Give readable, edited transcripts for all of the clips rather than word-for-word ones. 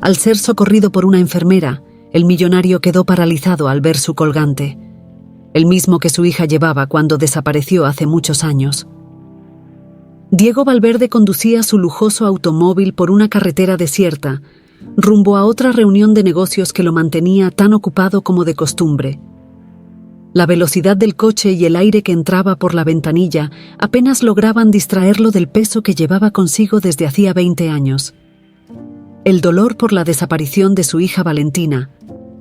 Al ser socorrido por una enfermera, el millonario quedó paralizado al ver su colgante, el mismo que su hija llevaba cuando desapareció hace muchos años. Diego Valverde conducía su lujoso automóvil por una carretera desierta, rumbo a otra reunión de negocios que lo mantenía tan ocupado como de costumbre. La velocidad del coche y el aire que entraba por la ventanilla apenas lograban distraerlo del peso que llevaba consigo desde hacía 20 años. El dolor por la desaparición de su hija Valentina,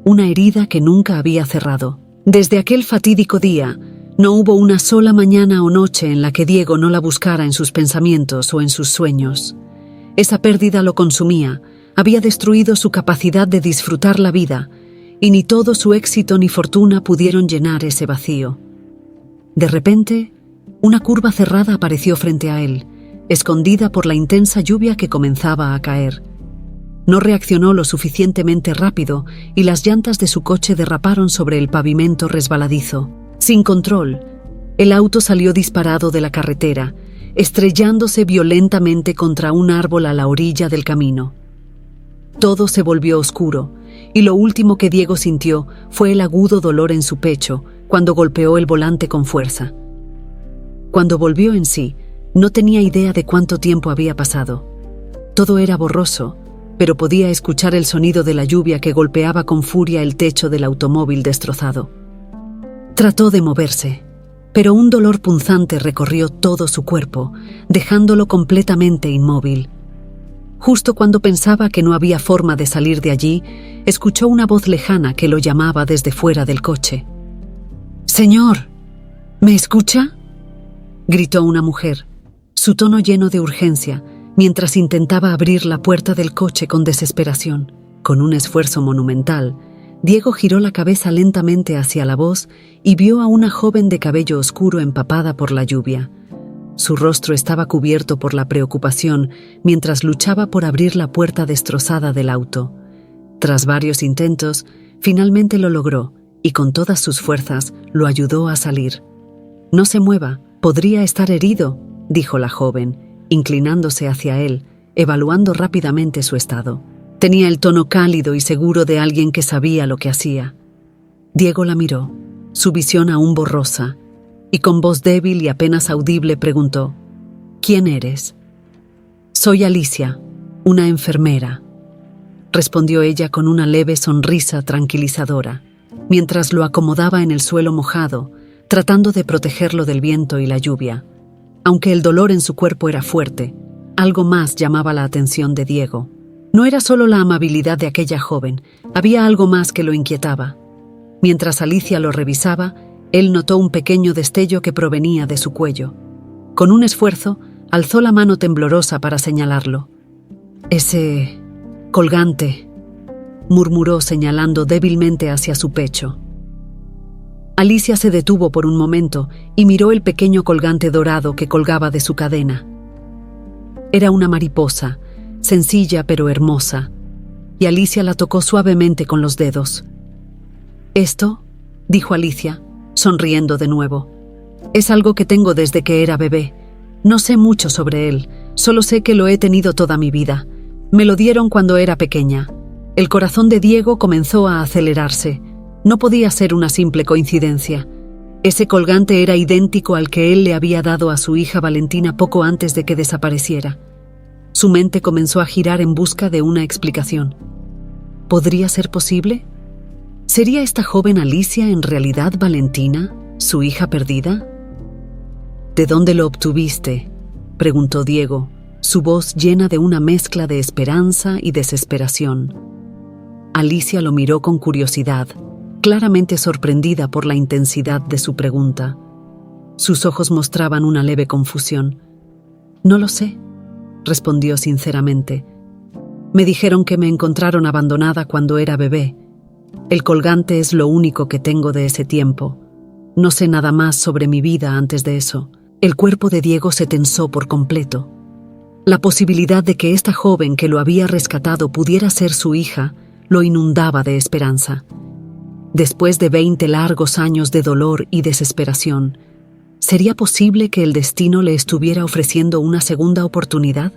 una herida que nunca había cerrado. Desde aquel fatídico día, no hubo una sola mañana o noche en la que Diego no la buscara en sus pensamientos o en sus sueños. Esa pérdida lo consumía, había destruido su capacidad de disfrutar la vida, y ni todo su éxito ni fortuna pudieron llenar ese vacío. De repente, una curva cerrada apareció frente a él, escondida por la intensa lluvia que comenzaba a caer. No reaccionó lo suficientemente rápido y las llantas de su coche derraparon sobre el pavimento resbaladizo. Sin control, el auto salió disparado de la carretera, estrellándose violentamente contra un árbol a la orilla del camino. Todo se volvió oscuro, y lo último que Diego sintió fue el agudo dolor en su pecho cuando golpeó el volante con fuerza. Cuando volvió en sí, no tenía idea de cuánto tiempo había pasado. Todo era borroso, pero podía escuchar el sonido de la lluvia que golpeaba con furia el techo del automóvil destrozado. Trató de moverse, pero un dolor punzante recorrió todo su cuerpo, dejándolo completamente inmóvil. Justo cuando pensaba que no había forma de salir de allí, escuchó una voz lejana que lo llamaba desde fuera del coche. «Señor, ¿me escucha?», gritó una mujer, su tono lleno de urgencia, mientras intentaba abrir la puerta del coche con desesperación. Con un esfuerzo monumental, Diego giró la cabeza lentamente hacia la voz y vio a una joven de cabello oscuro empapada por la lluvia. Su rostro estaba cubierto por la preocupación mientras luchaba por abrir la puerta destrozada del auto. Tras varios intentos, finalmente lo logró y con todas sus fuerzas lo ayudó a salir. «No se mueva, podría estar herido», dijo la joven, inclinándose hacia él, evaluando rápidamente su estado. Tenía el tono cálido y seguro de alguien que sabía lo que hacía. Diego la miró, su visión aún borrosa, y con voz débil y apenas audible preguntó: «¿Quién eres?». «Soy Alicia, una enfermera», respondió ella con una leve sonrisa tranquilizadora, mientras lo acomodaba en el suelo mojado, tratando de protegerlo del viento y la lluvia. Aunque el dolor en su cuerpo era fuerte, algo más llamaba la atención de Diego. No era solo la amabilidad de aquella joven, había algo más que lo inquietaba. Mientras Alicia lo revisaba, él notó un pequeño destello que provenía de su cuello. Con un esfuerzo, alzó la mano temblorosa para señalarlo. «Ese colgante», murmuró señalando débilmente hacia su pecho. Alicia se detuvo por un momento y miró el pequeño colgante dorado que colgaba de su cadena. Era una mariposa, sencilla pero hermosa, y Alicia la tocó suavemente con los dedos. «Esto», dijo Alicia, sonriendo de nuevo, «es algo que tengo desde que era bebé. No sé mucho sobre él, solo sé que lo he tenido toda mi vida. Me lo dieron cuando era pequeña». El corazón de Diego comenzó a acelerarse. No podía ser una simple coincidencia. Ese colgante era idéntico al que él le había dado a su hija Valentina poco antes de que desapareciera. Su mente comenzó a girar en busca de una explicación. ¿Podría ser posible? ¿Sería esta joven Alicia en realidad Valentina, su hija perdida? «¿De dónde lo obtuviste?», preguntó Diego, su voz llena de una mezcla de esperanza y desesperación. Alicia lo miró con curiosidad, claramente sorprendida por la intensidad de su pregunta. Sus ojos mostraban una leve confusión. «No lo sé», respondió sinceramente. «Me dijeron que me encontraron abandonada cuando era bebé. El colgante es lo único que tengo de ese tiempo. No sé nada más sobre mi vida antes de eso». El cuerpo de Diego se tensó por completo. La posibilidad de que esta joven que lo había rescatado pudiera ser su hija lo inundaba de esperanza. Después de 20 largos años de dolor y desesperación, ¿sería posible que el destino le estuviera ofreciendo una segunda oportunidad?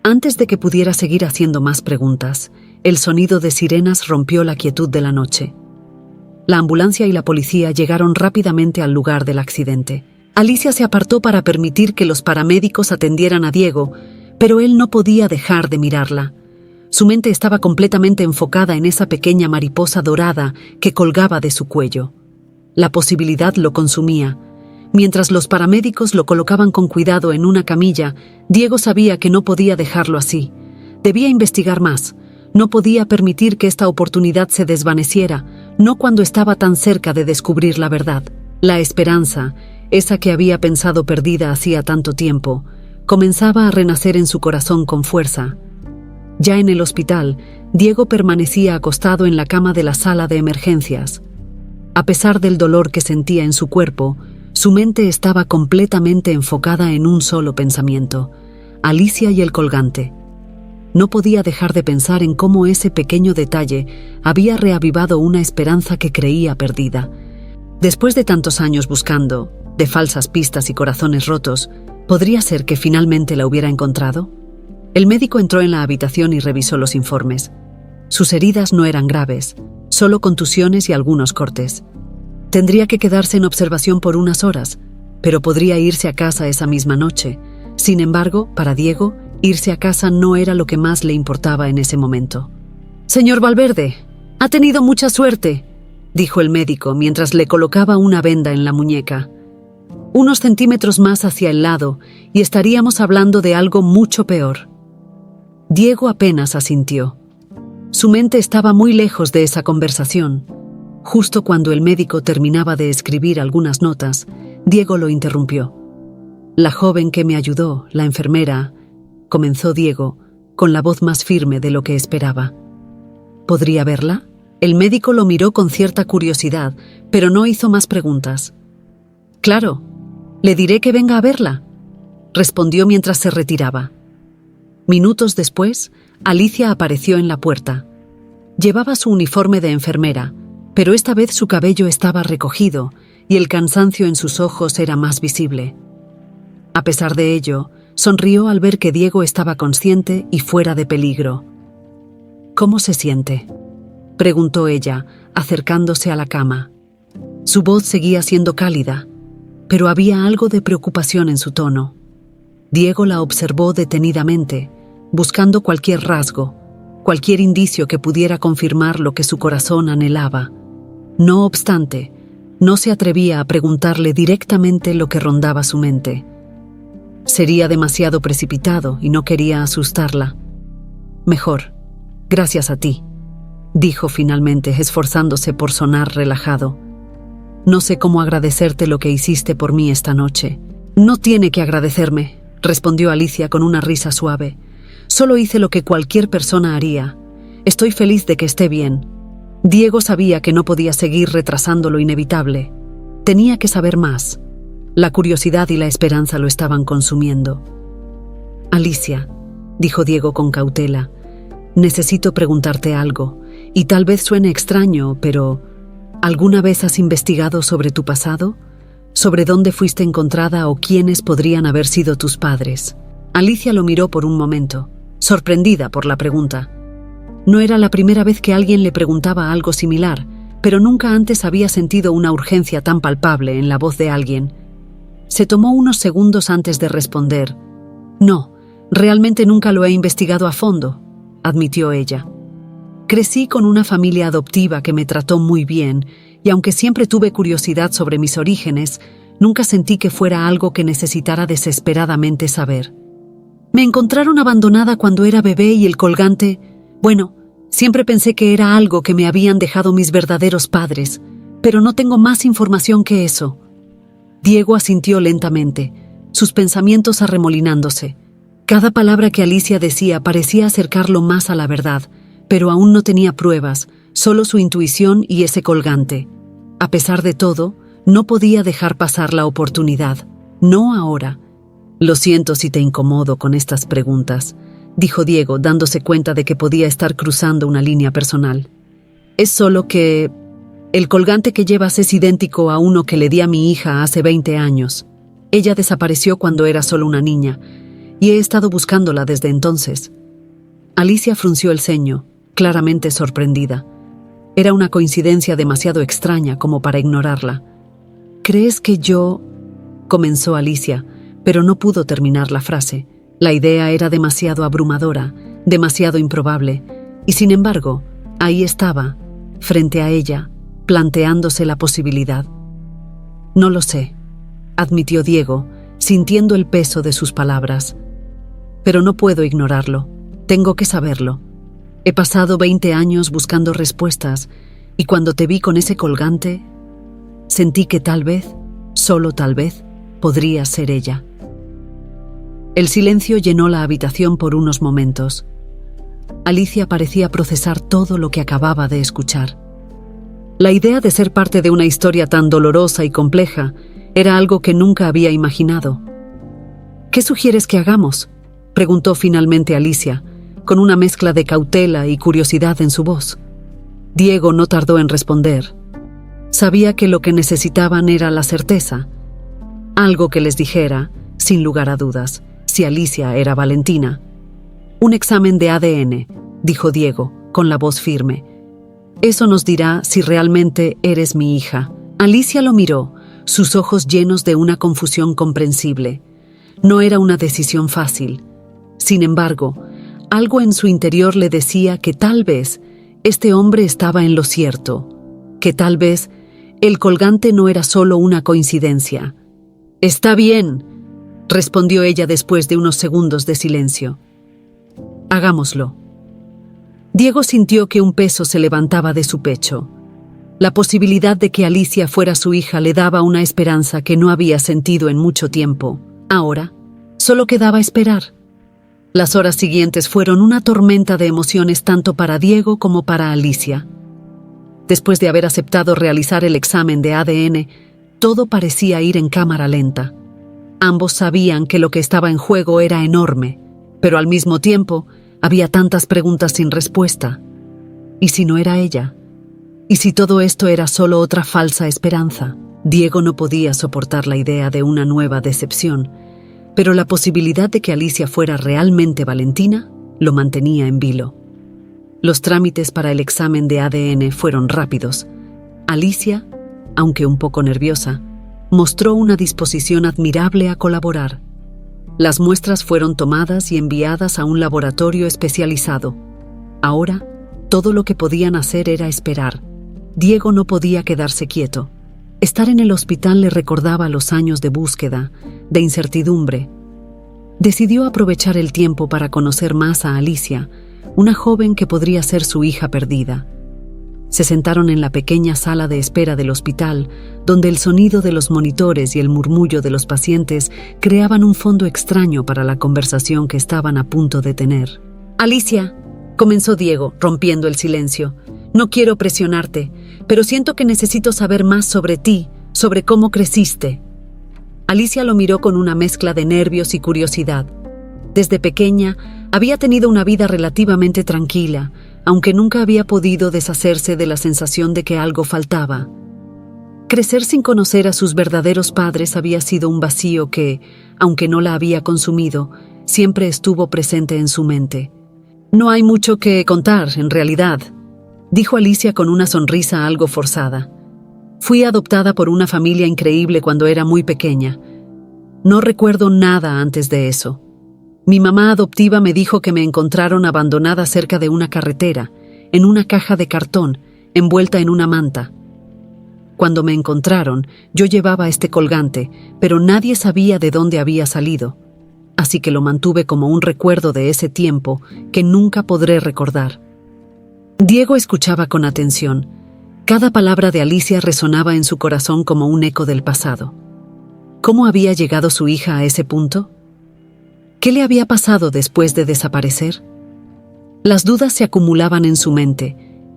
Antes de que pudiera seguir haciendo más preguntas, el sonido de sirenas rompió la quietud de la noche. La ambulancia y la policía llegaron rápidamente al lugar del accidente. Alicia se apartó para permitir que los paramédicos atendieran a Diego, pero él no podía dejar de mirarla. Su mente estaba completamente enfocada en esa pequeña mariposa dorada que colgaba de su cuello. La posibilidad lo consumía. Mientras los paramédicos lo colocaban con cuidado en una camilla, Diego sabía que no podía dejarlo así. Debía investigar más. No podía permitir que esta oportunidad se desvaneciera, no cuando estaba tan cerca de descubrir la verdad. La esperanza, esa que había pensado perdida hacía tanto tiempo, comenzaba a renacer en su corazón con fuerza. Ya en el hospital, Diego permanecía acostado en la cama de la sala de emergencias. A pesar del dolor que sentía en su cuerpo, su mente estaba completamente enfocada en un solo pensamiento: Alicia y el colgante. No podía dejar de pensar en cómo ese pequeño detalle había reavivado una esperanza que creía perdida. Después de tantos años buscando, de falsas pistas y corazones rotos, ¿podría ser que finalmente la hubiera encontrado? El médico entró en la habitación y revisó los informes. Sus heridas no eran graves, solo contusiones y algunos cortes. Tendría que quedarse en observación por unas horas, pero podría irse a casa esa misma noche. Sin embargo, para Diego, irse a casa no era lo que más le importaba en ese momento. «Señor Valverde, ha tenido mucha suerte», dijo el médico mientras le colocaba una venda en la muñeca. «Unos centímetros más hacia el lado y estaríamos hablando de algo mucho peor». Diego apenas asintió. Su mente estaba muy lejos de esa conversación. Justo cuando el médico terminaba de escribir algunas notas, Diego lo interrumpió. «La joven que me ayudó, la enfermera», comenzó Diego, con la voz más firme de lo que esperaba. «¿Podría verla?». El médico lo miró con cierta curiosidad, pero no hizo más preguntas. «Claro, le diré que venga a verla», respondió mientras se retiraba. Minutos después, Alicia apareció en la puerta. Llevaba su uniforme de enfermera, pero esta vez su cabello estaba recogido y el cansancio en sus ojos era más visible. A pesar de ello, sonrió al ver que Diego estaba consciente y fuera de peligro. «¿Cómo se siente?», preguntó ella, acercándose a la cama. Su voz seguía siendo cálida, pero había algo de preocupación en su tono. Diego la observó detenidamente, buscando cualquier rasgo, cualquier indicio que pudiera confirmar lo que su corazón anhelaba. No obstante, no se atrevía a preguntarle directamente lo que rondaba su mente. Sería demasiado precipitado y no quería asustarla. «Mejor, gracias a ti», dijo finalmente, esforzándose por sonar relajado. «No sé cómo agradecerte lo que hiciste por mí esta noche». «No tiene que agradecerme», respondió Alicia con una risa suave. «Solo hice lo que cualquier persona haría. Estoy feliz de que esté bien». Diego sabía que no podía seguir retrasando lo inevitable. Tenía que saber más. La curiosidad y la esperanza lo estaban consumiendo. «Alicia», dijo Diego con cautela, «necesito preguntarte algo, y tal vez suene extraño, pero ¿alguna vez has investigado sobre tu pasado? ¿Sobre dónde fuiste encontrada o quiénes podrían haber sido tus padres?» Alicia lo miró por un momento, sorprendida por la pregunta. No era la primera vez que alguien le preguntaba algo similar, pero nunca antes había sentido una urgencia tan palpable en la voz de alguien. Se tomó unos segundos antes de responder. «No, realmente nunca lo he investigado a fondo», admitió ella. «Crecí con una familia adoptiva que me trató muy bien, y aunque siempre tuve curiosidad sobre mis orígenes, nunca sentí que fuera algo que necesitara desesperadamente saber. Me encontraron abandonada cuando era bebé y el colgante... Bueno, siempre pensé que era algo que me habían dejado mis verdaderos padres, pero no tengo más información que eso». Diego asintió lentamente, sus pensamientos arremolinándose. Cada palabra que Alicia decía parecía acercarlo más a la verdad, pero aún no tenía pruebas, solo su intuición y ese colgante. A pesar de todo, no podía dejar pasar la oportunidad. No ahora. «Lo siento si te incomodo con estas preguntas», dijo Diego, dándose cuenta de que podía estar cruzando una línea personal. «Es solo que el colgante que llevas es idéntico a uno que le di a mi hija hace 20 años. Ella desapareció cuando era solo una niña. y he estado buscándola desde entonces. Alicia frunció el ceño, claramente sorprendida. Era una coincidencia demasiado extraña como para ignorarla. ¿Crees que yo...? Comenzó Alicia, pero no pudo terminar la frase. La idea era demasiado abrumadora, demasiado improbable, y sin embargo, ahí estaba, frente a ella, planteándose la posibilidad. No lo sé, admitió Diego, sintiendo el peso de sus palabras. Pero no puedo ignorarlo, tengo que saberlo. He pasado 20 años buscando respuestas, y cuando te vi con ese colgante, sentí que tal vez, solo tal vez, podría ser ella. El silencio llenó la habitación por unos momentos. Alicia parecía procesar todo lo que acababa de escuchar. La idea de ser parte de una historia tan dolorosa y compleja era algo que nunca había imaginado. ¿Qué sugieres que hagamos?, preguntó finalmente Alicia, con una mezcla de cautela y curiosidad en su voz. Diego no tardó en responder. Sabía que lo que necesitaban era la certeza, algo que les dijera, sin lugar a dudas, si Alicia era Valentina. Un examen de ADN, dijo Diego, con la voz firme. Eso nos dirá si realmente eres mi hija. Alicia lo miró, sus ojos llenos de una confusión comprensible. No era una decisión fácil. Sin embargo, algo en su interior le decía que tal vez este hombre estaba en lo cierto, que tal vez el colgante no era solo una coincidencia. «Está bien», respondió ella después de unos segundos de silencio. «Hagámoslo». Diego sintió que un peso se levantaba de su pecho. La posibilidad de que Alicia fuera su hija le daba una esperanza que no había sentido en mucho tiempo. Ahora, solo quedaba esperar. Las horas siguientes fueron una tormenta de emociones tanto para Diego como para Alicia. Después de haber aceptado realizar el examen de ADN, todo parecía ir en cámara lenta. Ambos sabían que lo que estaba en juego era enorme, pero al mismo tiempo había tantas preguntas sin respuesta. ¿Y si no era ella? ¿Y si todo esto era solo otra falsa esperanza? Diego no podía soportar la idea de una nueva decepción, pero la posibilidad de que Alicia fuera realmente Valentina lo mantenía en vilo. Los trámites para el examen de ADN fueron rápidos. Alicia, aunque un poco nerviosa, mostró una disposición admirable a colaborar. Las muestras fueron tomadas y enviadas a un laboratorio especializado. Ahora, todo lo que podían hacer era esperar. Diego no podía quedarse quieto. Estar en el hospital le recordaba los años de búsqueda, de incertidumbre. Decidió aprovechar el tiempo para conocer más a Alicia, una joven que podría ser su hija perdida. Se sentaron en la pequeña sala de espera del hospital, donde el sonido de los monitores y el murmullo de los pacientes creaban un fondo extraño para la conversación que estaban a punto de tener. «Alicia», comenzó Diego, rompiendo el silencio, «no quiero presionarte, pero siento que necesito saber más sobre ti, sobre cómo creciste». Alicia lo miró con una mezcla de nervios y curiosidad. Desde pequeña, había tenido una vida relativamente tranquila, aunque nunca había podido deshacerse de la sensación de que algo faltaba. Crecer sin conocer a sus verdaderos padres había sido un vacío que, aunque no la había consumido, siempre estuvo presente en su mente. «No hay mucho que contar, en realidad», dijo Alicia con una sonrisa algo forzada. «Fui adoptada por una familia increíble cuando era muy pequeña. No recuerdo nada antes de eso. Mi mamá adoptiva me dijo que me encontraron abandonada cerca de una carretera, en una caja de cartón, envuelta en una manta. Cuando me encontraron, yo llevaba este colgante, pero nadie sabía de dónde había salido, así que lo mantuve como un recuerdo de ese tiempo que nunca podré recordar». Diego escuchaba con atención. Cada palabra de Alicia resonaba en su corazón como un eco del pasado. ¿Cómo había llegado su hija a ese punto? ¿Qué le había pasado después de desaparecer? Las dudas se acumulaban en su mente,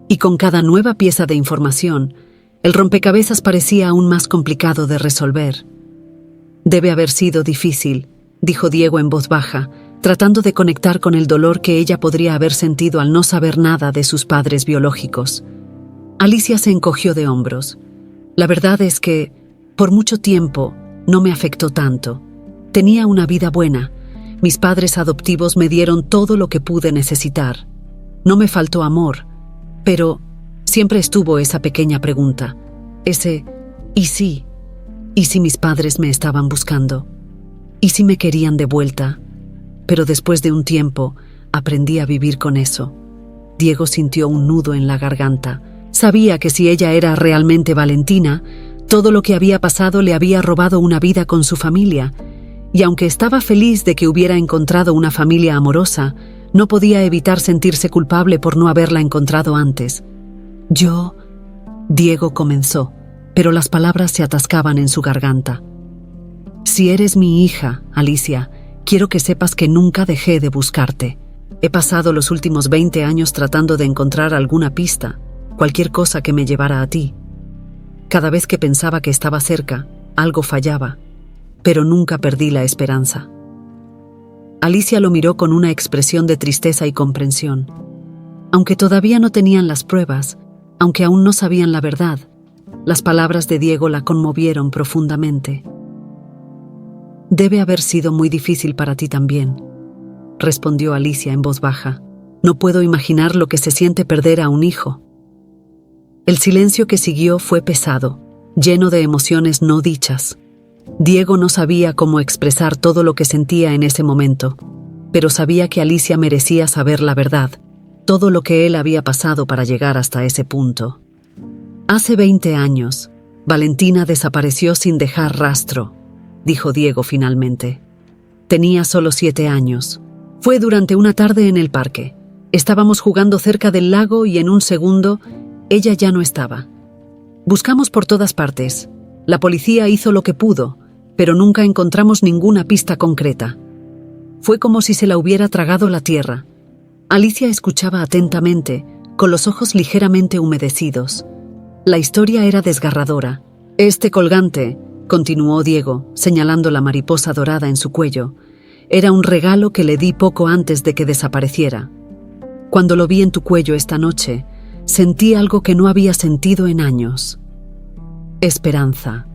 y con cada nueva pieza de información, el rompecabezas parecía aún más complicado de resolver. «Debe haber sido difícil», dijo Diego en voz baja, tratando de conectar con el dolor que ella podría haber sentido al no saber nada de sus padres biológicos. Alicia se encogió de hombros. «La verdad es que, por mucho tiempo, no me afectó tanto. Tenía una vida buena, Mis padres adoptivos me dieron todo lo que pude necesitar. No me faltó amor, pero siempre estuvo esa pequeña pregunta, ese ¿y si? ¿Y si mis padres me estaban buscando? ¿Y si me querían de vuelta? Pero después de un tiempo, aprendí a vivir con eso. Diego sintió un nudo en la garganta. Sabía que si ella era realmente Valentina, todo lo que había pasado le había robado una vida con su familia, y aunque estaba feliz de que hubiera encontrado una familia amorosa, no podía evitar sentirse culpable por no haberla encontrado antes. Diego comenzó, pero las palabras se atascaban en su garganta. Si eres mi hija, Alicia, quiero que sepas que nunca dejé de buscarte. He pasado los últimos 20 años tratando de encontrar alguna pista, cualquier cosa que me llevara a ti. Cada vez que pensaba que estaba cerca, algo fallaba, pero nunca perdí la esperanza. Alicia lo miró con una expresión de tristeza y comprensión. Aunque todavía no tenían las pruebas, aunque aún no sabían la verdad, las palabras de Diego la conmovieron profundamente. Debe haber sido muy difícil para ti también, respondió Alicia en voz baja. No puedo imaginar lo que se siente perder a un hijo. El silencio que siguió fue pesado, lleno de emociones no dichas. Diego no sabía cómo expresar todo lo que sentía en ese momento, pero sabía que Alicia merecía saber la verdad, todo lo que él había pasado para llegar hasta ese punto. Hace 20 años, Valentina desapareció sin dejar rastro, dijo Diego finalmente. Tenía solo 7 años. Fue durante una tarde en el parque. Estábamos jugando cerca del lago y en un segundo, ella ya no estaba. Buscamos por todas partes. La policía hizo lo que pudo, pero nunca encontramos ninguna pista concreta. Fue como si se la hubiera tragado la tierra. Alicia escuchaba atentamente, con los ojos ligeramente humedecidos. La historia era desgarradora. Este colgante, continuó Diego, señalando la mariposa dorada en su cuello, era un regalo que le di poco antes de que desapareciera. Cuando lo vi en tu cuello esta noche, sentí algo que no había sentido en años. Esperanza.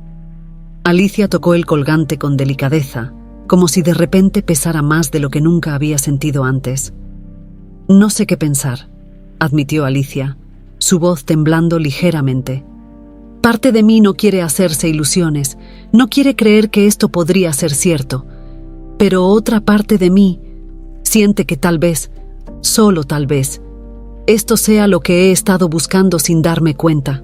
Alicia tocó el colgante con delicadeza, como si de repente pesara más de lo que nunca había sentido antes. No sé qué pensar, admitió Alicia, su voz temblando ligeramente. Parte de mí no quiere hacerse ilusiones, no quiere creer que esto podría ser cierto, pero otra parte de mí siente que tal vez, solo tal vez, esto sea lo que he estado buscando sin darme cuenta.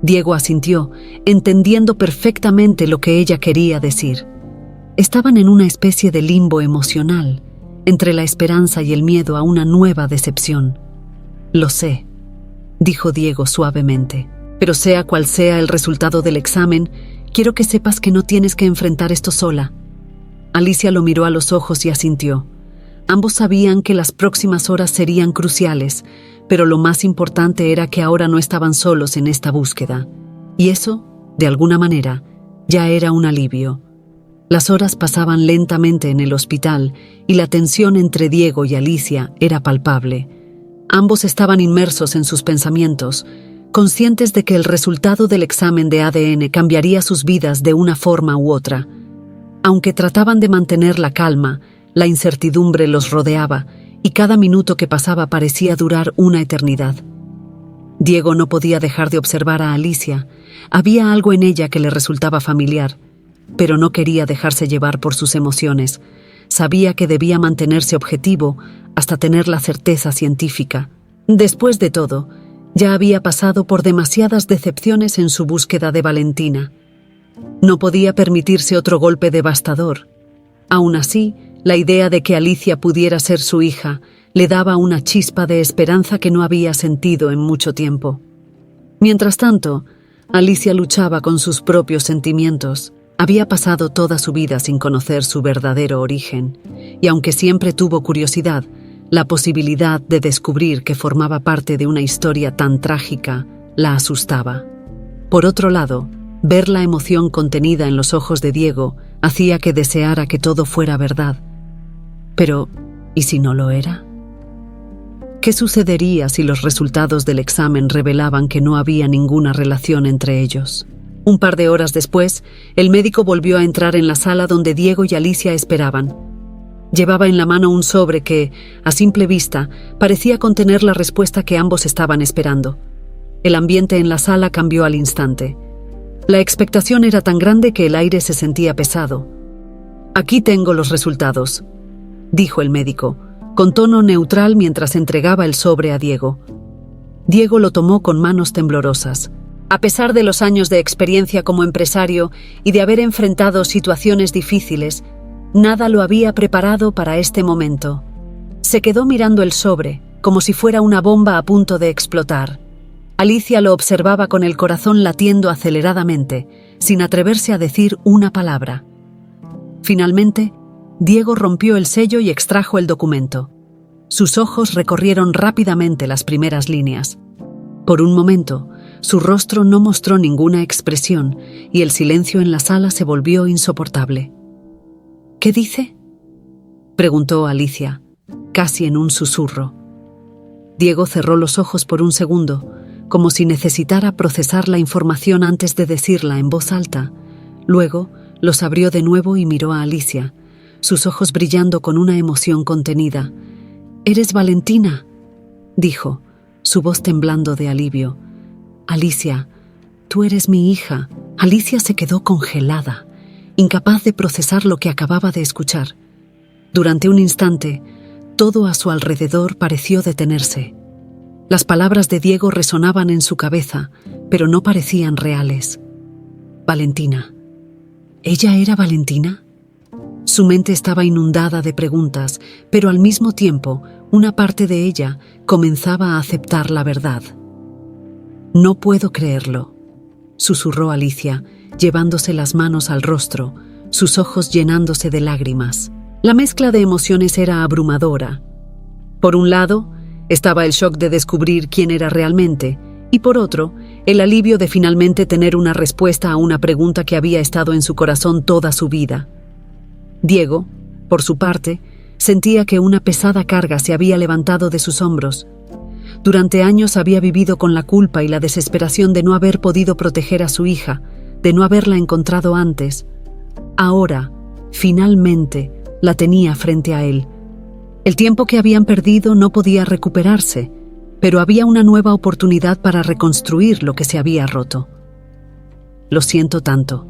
Diego asintió, entendiendo perfectamente lo que ella quería decir. Estaban en una especie de limbo emocional, entre la esperanza y el miedo a una nueva decepción. Lo sé, dijo Diego suavemente, pero sea cual sea el resultado del examen, quiero que sepas que no tienes que enfrentar esto sola. Alicia lo miró a los ojos y asintió. Ambos sabían que las próximas horas serían cruciales, pero lo más importante era que ahora no estaban solos en esta búsqueda. Y eso, de alguna manera, ya era un alivio. Las horas pasaban lentamente en el hospital y la tensión entre Diego y Alicia era palpable. Ambos estaban inmersos en sus pensamientos, conscientes de que el resultado del examen de ADN cambiaría sus vidas de una forma u otra. Aunque trataban de mantener la calma, la incertidumbre los rodeaba y cada minuto que pasaba parecía durar una eternidad. Diego no podía dejar de observar a Alicia. Había algo en ella que le resultaba familiar, pero no quería dejarse llevar por sus emociones. Sabía que debía mantenerse objetivo hasta tener la certeza científica. Después de todo, ya había pasado por demasiadas decepciones en su búsqueda de Valentina. No podía permitirse otro golpe devastador. Aún así, la idea de que Alicia pudiera ser su hija le daba una chispa de esperanza que no había sentido en mucho tiempo. Mientras tanto, Alicia luchaba con sus propios sentimientos. Había pasado toda su vida sin conocer su verdadero origen, y aunque siempre tuvo curiosidad, la posibilidad de descubrir que formaba parte de una historia tan trágica la asustaba. Por otro lado, ver la emoción contenida en los ojos de Diego hacía que deseara que todo fuera verdad. Pero, ¿y si no lo era? ¿Qué sucedería si los resultados del examen revelaban que no había ninguna relación entre ellos? Un par de horas después, el médico volvió a entrar en la sala donde Diego y Alicia esperaban. Llevaba en la mano un sobre que, a simple vista, parecía contener la respuesta que ambos estaban esperando. El ambiente en la sala cambió al instante. La expectación era tan grande que el aire se sentía pesado. «Aquí tengo los resultados», dijo el médico, con tono neutral mientras entregaba el sobre a Diego. Diego lo tomó con manos temblorosas. A pesar de los años de experiencia como empresario y de haber enfrentado situaciones difíciles, nada lo había preparado para este momento. Se quedó mirando el sobre, como si fuera una bomba a punto de explotar. Alicia lo observaba con el corazón latiendo aceleradamente, sin atreverse a decir una palabra. Finalmente, Diego rompió el sello y extrajo el documento. Sus ojos recorrieron rápidamente las primeras líneas. Por un momento, su rostro no mostró ninguna expresión y el silencio en la sala se volvió insoportable. «¿Qué dice?», preguntó Alicia, casi en un susurro. Diego cerró los ojos por un segundo, como si necesitara procesar la información antes de decirla en voz alta. Luego, los abrió de nuevo y miró a Alicia, sus ojos brillando con una emoción contenida. «¿Eres Valentina?», dijo, su voz temblando de alivio. «Alicia, tú eres mi hija». Alicia se quedó congelada, incapaz de procesar lo que acababa de escuchar. Durante un instante, todo a su alrededor pareció detenerse. Las palabras de Diego resonaban en su cabeza, pero no parecían reales. Valentina. ¿Ella era Valentina? Su mente estaba inundada de preguntas, pero al mismo tiempo, una parte de ella comenzaba a aceptar la verdad. «No puedo creerlo», susurró Alicia, llevándose las manos al rostro, sus ojos llenándose de lágrimas. La mezcla de emociones era abrumadora. Por un lado, estaba el shock de descubrir quién era realmente, y por otro, el alivio de finalmente tener una respuesta a una pregunta que había estado en su corazón toda su vida. Diego, por su parte, sentía que una pesada carga se había levantado de sus hombros. Durante años había vivido con la culpa y la desesperación de no haber podido proteger a su hija, de no haberla encontrado antes. Ahora, finalmente, la tenía frente a él. El tiempo que habían perdido no podía recuperarse, pero había una nueva oportunidad para reconstruir lo que se había roto. «Lo siento tanto»,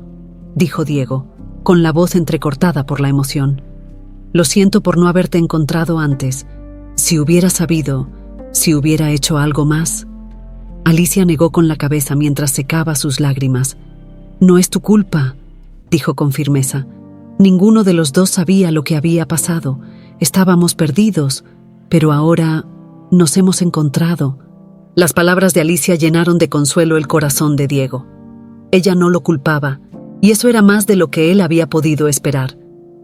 dijo Diego, con la voz entrecortada por la emoción. «Lo siento por no haberte encontrado antes. Si hubiera sabido, si hubiera hecho algo más». Alicia negó con la cabeza mientras secaba sus lágrimas. «No es tu culpa», dijo con firmeza. «Ninguno de los dos sabía lo que había pasado. Estábamos perdidos, pero ahora nos hemos encontrado». Las palabras de Alicia llenaron de consuelo el corazón de Diego. Ella no lo culpaba, y eso era más de lo que él había podido esperar.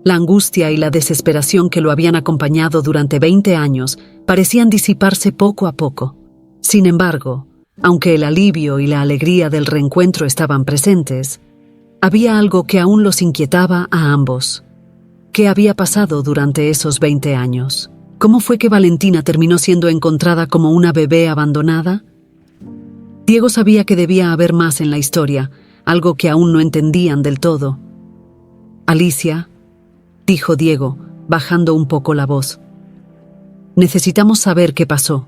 La angustia y la desesperación que lo habían acompañado durante 20 años parecían disiparse poco a poco. Sin embargo, aunque el alivio y la alegría del reencuentro estaban presentes, había algo que aún los inquietaba a ambos. ¿Qué había pasado durante esos 20 años? ¿Cómo fue que Valentina terminó siendo encontrada como una bebé abandonada? Diego sabía que debía haber más en la historia, algo que aún no entendían del todo. «Alicia», dijo Diego, bajando un poco la voz. «Necesitamos saber qué pasó.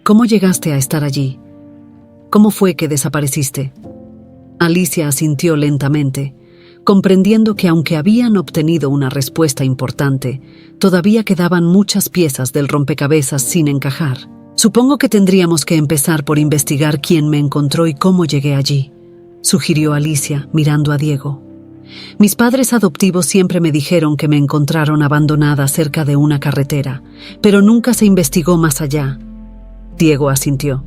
¿Cómo llegaste a estar allí? ¿Cómo fue que desapareciste?» Alicia asintió lentamente, comprendiendo que aunque habían obtenido una respuesta importante, todavía quedaban muchas piezas del rompecabezas sin encajar. «Supongo que tendríamos que empezar por investigar quién me encontró y cómo llegué allí», sugirió Alicia, mirando a Diego. «Mis padres adoptivos siempre me dijeron que me encontraron abandonada cerca de una carretera, pero nunca se investigó más allá». Diego asintió.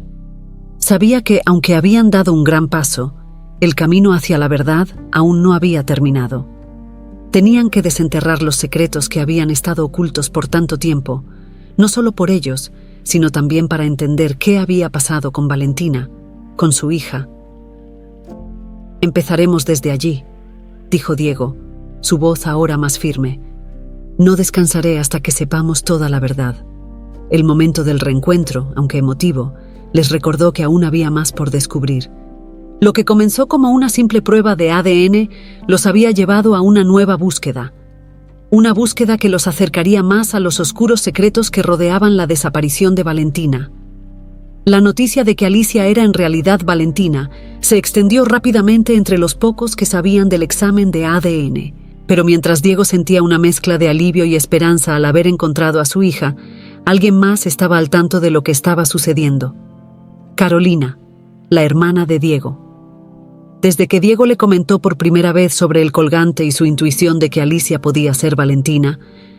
Sabía que, aunque habían dado un gran paso, el camino hacia la verdad aún no había terminado. Tenían que desenterrar los secretos que habían estado ocultos por tanto tiempo, no solo por ellos, sino también para entender qué había pasado con Valentina, con su hija. «Empezaremos desde allí», dijo Diego, su voz ahora más firme. «No descansaré hasta que sepamos toda la verdad». El momento del reencuentro, aunque emotivo, les recordó que aún había más por descubrir. Lo que comenzó como una simple prueba de ADN los había llevado a una nueva búsqueda. Una búsqueda que los acercaría más a los oscuros secretos que rodeaban la desaparición de Valentina. La noticia de que Alicia era en realidad Valentina se extendió rápidamente entre los pocos que sabían del examen de ADN. Pero mientras Diego sentía una mezcla de alivio y esperanza al haber encontrado a su hija, alguien más estaba al tanto de lo que estaba sucediendo. Carolina, la hermana de Diego. Desde que Diego le comentó por primera vez sobre el colgante y su intuición de que Alicia podía ser Valentina,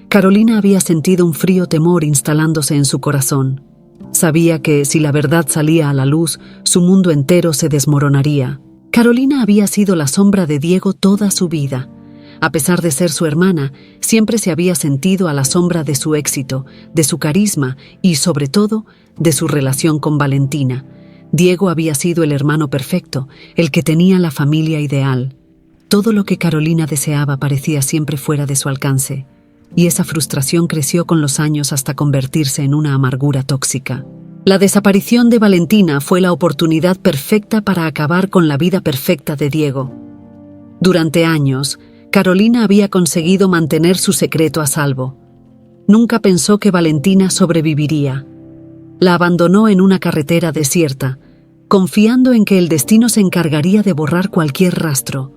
Carolina había sentido un frío temor instalándose en su corazón. Sabía que, si la verdad salía a la luz, su mundo entero se desmoronaría. Carolina había sido la sombra de Diego toda su vida. A pesar de ser su hermana, siempre se había sentido a la sombra de su éxito, de su carisma y, sobre todo, de su relación con Valentina. Diego había sido el hermano perfecto, el que tenía la familia ideal. Todo lo que Carolina deseaba parecía siempre fuera de su alcance, y esa frustración creció con los años hasta convertirse en una amargura tóxica. La desaparición de Valentina fue la oportunidad perfecta para acabar con la vida perfecta de Diego. Durante años, Carolina había conseguido mantener su secreto a salvo. Nunca pensó que Valentina sobreviviría. La abandonó en una carretera desierta, confiando en que el destino se encargaría de borrar cualquier rastro.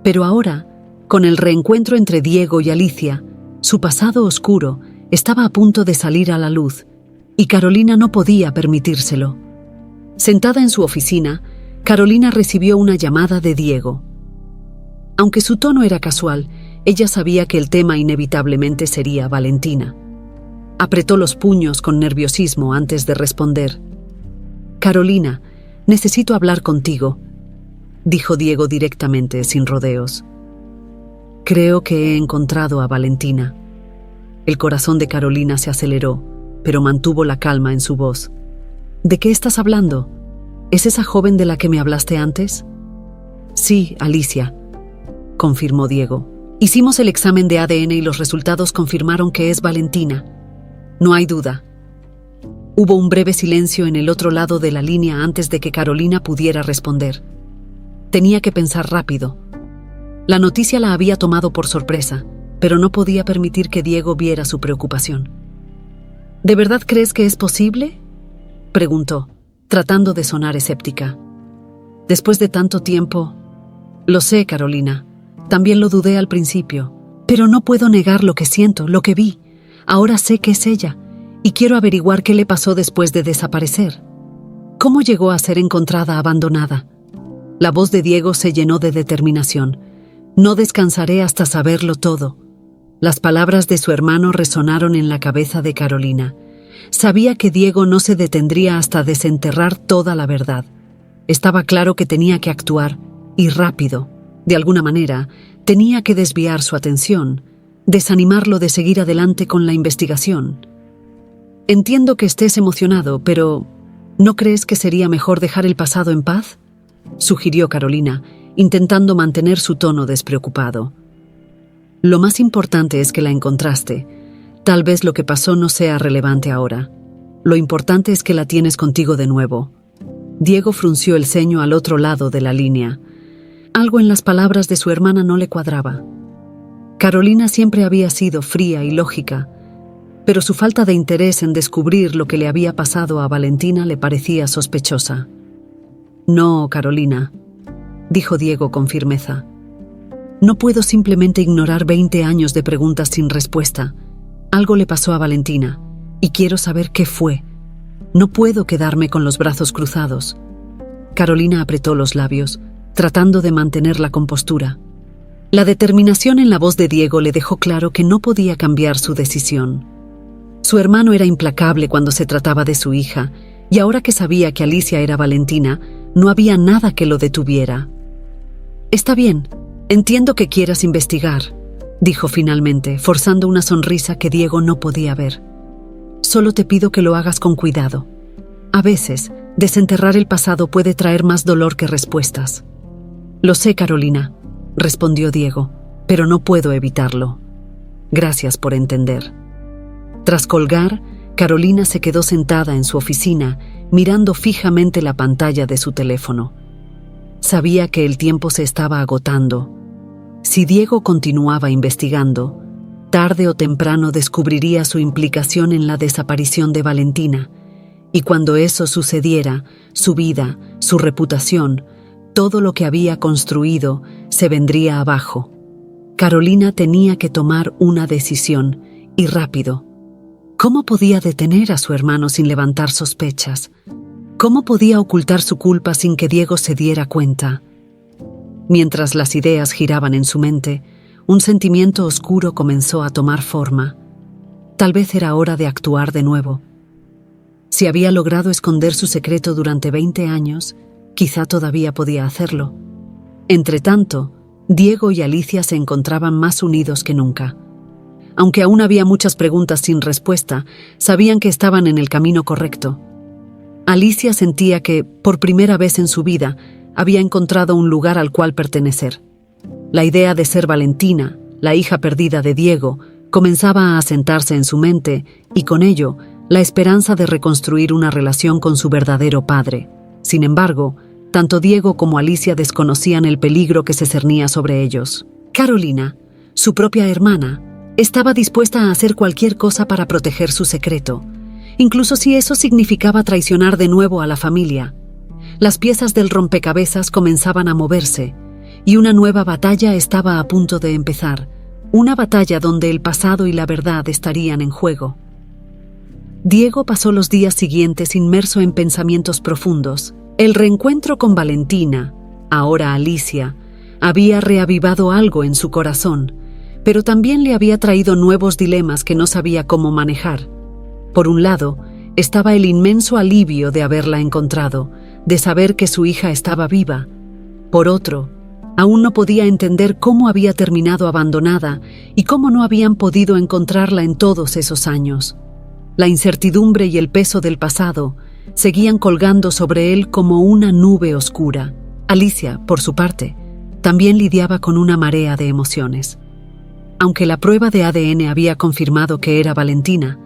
Pero ahora, con el reencuentro entre Diego y Alicia, su pasado oscuro estaba a punto de salir a la luz, y Carolina no podía permitírselo. Sentada en su oficina, Carolina recibió una llamada de Diego. Aunque su tono era casual, ella sabía que el tema inevitablemente sería Valentina. Apretó los puños con nerviosismo antes de responder. «Carolina, necesito hablar contigo», dijo Diego directamente, sin rodeos. «Creo que he encontrado a Valentina». El corazón de Carolina se aceleró, pero mantuvo la calma en su voz. «¿De qué estás hablando? ¿Es esa joven de la que me hablaste antes?» «Sí, Alicia», confirmó Diego. «Hicimos el examen de ADN y los resultados confirmaron que es Valentina. No hay duda». Hubo un breve silencio en el otro lado de la línea antes de que Carolina pudiera responder. Tenía que pensar rápido. La noticia la había tomado por sorpresa, pero no podía permitir que Diego viera su preocupación. «¿De verdad crees que es posible?», preguntó, tratando de sonar escéptica. «Después de tanto tiempo...» «Lo sé, Carolina. También lo dudé al principio. Pero no puedo negar lo que siento, lo que vi. Ahora sé que es ella, y quiero averiguar qué le pasó después de desaparecer. ¿Cómo llegó a ser encontrada abandonada?». La voz de Diego se llenó de determinación. «No descansaré hasta saberlo todo». Las palabras de su hermano resonaron en la cabeza de Carolina. Sabía que Diego no se detendría hasta desenterrar toda la verdad. Estaba claro que tenía que actuar, y rápido. De alguna manera, tenía que desviar su atención, desanimarlo de seguir adelante con la investigación. «Entiendo que estés emocionado, pero ¿no crees que sería mejor dejar el pasado en paz?», sugirió Carolina, intentando mantener su tono despreocupado. «Lo más importante es que la encontraste. Tal vez lo que pasó no sea relevante ahora. Lo importante es que la tienes contigo de nuevo». Diego frunció el ceño al otro lado de la línea. Algo en las palabras de su hermana no le cuadraba. Carolina siempre había sido fría y lógica, pero su falta de interés en descubrir lo que le había pasado a Valentina le parecía sospechosa. «No, Carolina», dijo Diego con firmeza. «No puedo simplemente ignorar 20 años de preguntas sin respuesta. Algo le pasó a Valentina, y quiero saber qué fue. No puedo quedarme con los brazos cruzados». Carolina apretó los labios, tratando de mantener la compostura. La determinación en la voz de Diego le dejó claro que no podía cambiar su decisión. Su hermano era implacable cuando se trataba de su hija, y ahora que sabía que Alicia era Valentina, no había nada que lo detuviera. «Está bien, entiendo que quieras investigar», dijo finalmente, forzando una sonrisa que Diego no podía ver. «Solo te pido que lo hagas con cuidado. A veces, desenterrar el pasado puede traer más dolor que respuestas». «Lo sé, Carolina», respondió Diego, «pero no puedo evitarlo. Gracias por entender». Tras colgar, Carolina se quedó sentada en su oficina, mirando fijamente la pantalla de su teléfono. Sabía que el tiempo se estaba agotando. Si Diego continuaba investigando, tarde o temprano descubriría su implicación en la desaparición de Valentina, y cuando eso sucediera, su vida, su reputación, todo lo que había construido, se vendría abajo. Carolina tenía que tomar una decisión, y rápido. ¿Cómo podía detener a su hermano sin levantar sospechas? ¿Cómo podía ocultar su culpa sin que Diego se diera cuenta? Mientras las ideas giraban en su mente, un sentimiento oscuro comenzó a tomar forma. Tal vez era hora de actuar de nuevo. Si había logrado esconder su secreto durante 20 años, quizá todavía podía hacerlo. Entretanto, Diego y Alicia se encontraban más unidos que nunca. Aunque aún había muchas preguntas sin respuesta, sabían que estaban en el camino correcto. Alicia sentía que, por primera vez en su vida, había encontrado un lugar al cual pertenecer. La idea de ser Valentina, la hija perdida de Diego, comenzaba a asentarse en su mente y, con ello, la esperanza de reconstruir una relación con su verdadero padre. Sin embargo, tanto Diego como Alicia desconocían el peligro que se cernía sobre ellos. Carolina, su propia hermana, estaba dispuesta a hacer cualquier cosa para proteger su secreto, incluso si eso significaba traicionar de nuevo a la familia. Las piezas del rompecabezas comenzaban a moverse, y una nueva batalla estaba a punto de empezar, una batalla donde el pasado y la verdad estarían en juego. Diego pasó los días siguientes inmerso en pensamientos profundos. El reencuentro con Valentina, ahora Alicia, había reavivado algo en su corazón, pero también le había traído nuevos dilemas que no sabía cómo manejar. Por un lado, estaba el inmenso alivio de haberla encontrado, de saber que su hija estaba viva. Por otro, aún no podía entender cómo había terminado abandonada y cómo no habían podido encontrarla en todos esos años. La incertidumbre y el peso del pasado seguían colgando sobre él como una nube oscura. Alicia, por su parte, también lidiaba con una marea de emociones. Aunque la prueba de ADN había confirmado que era Valentina,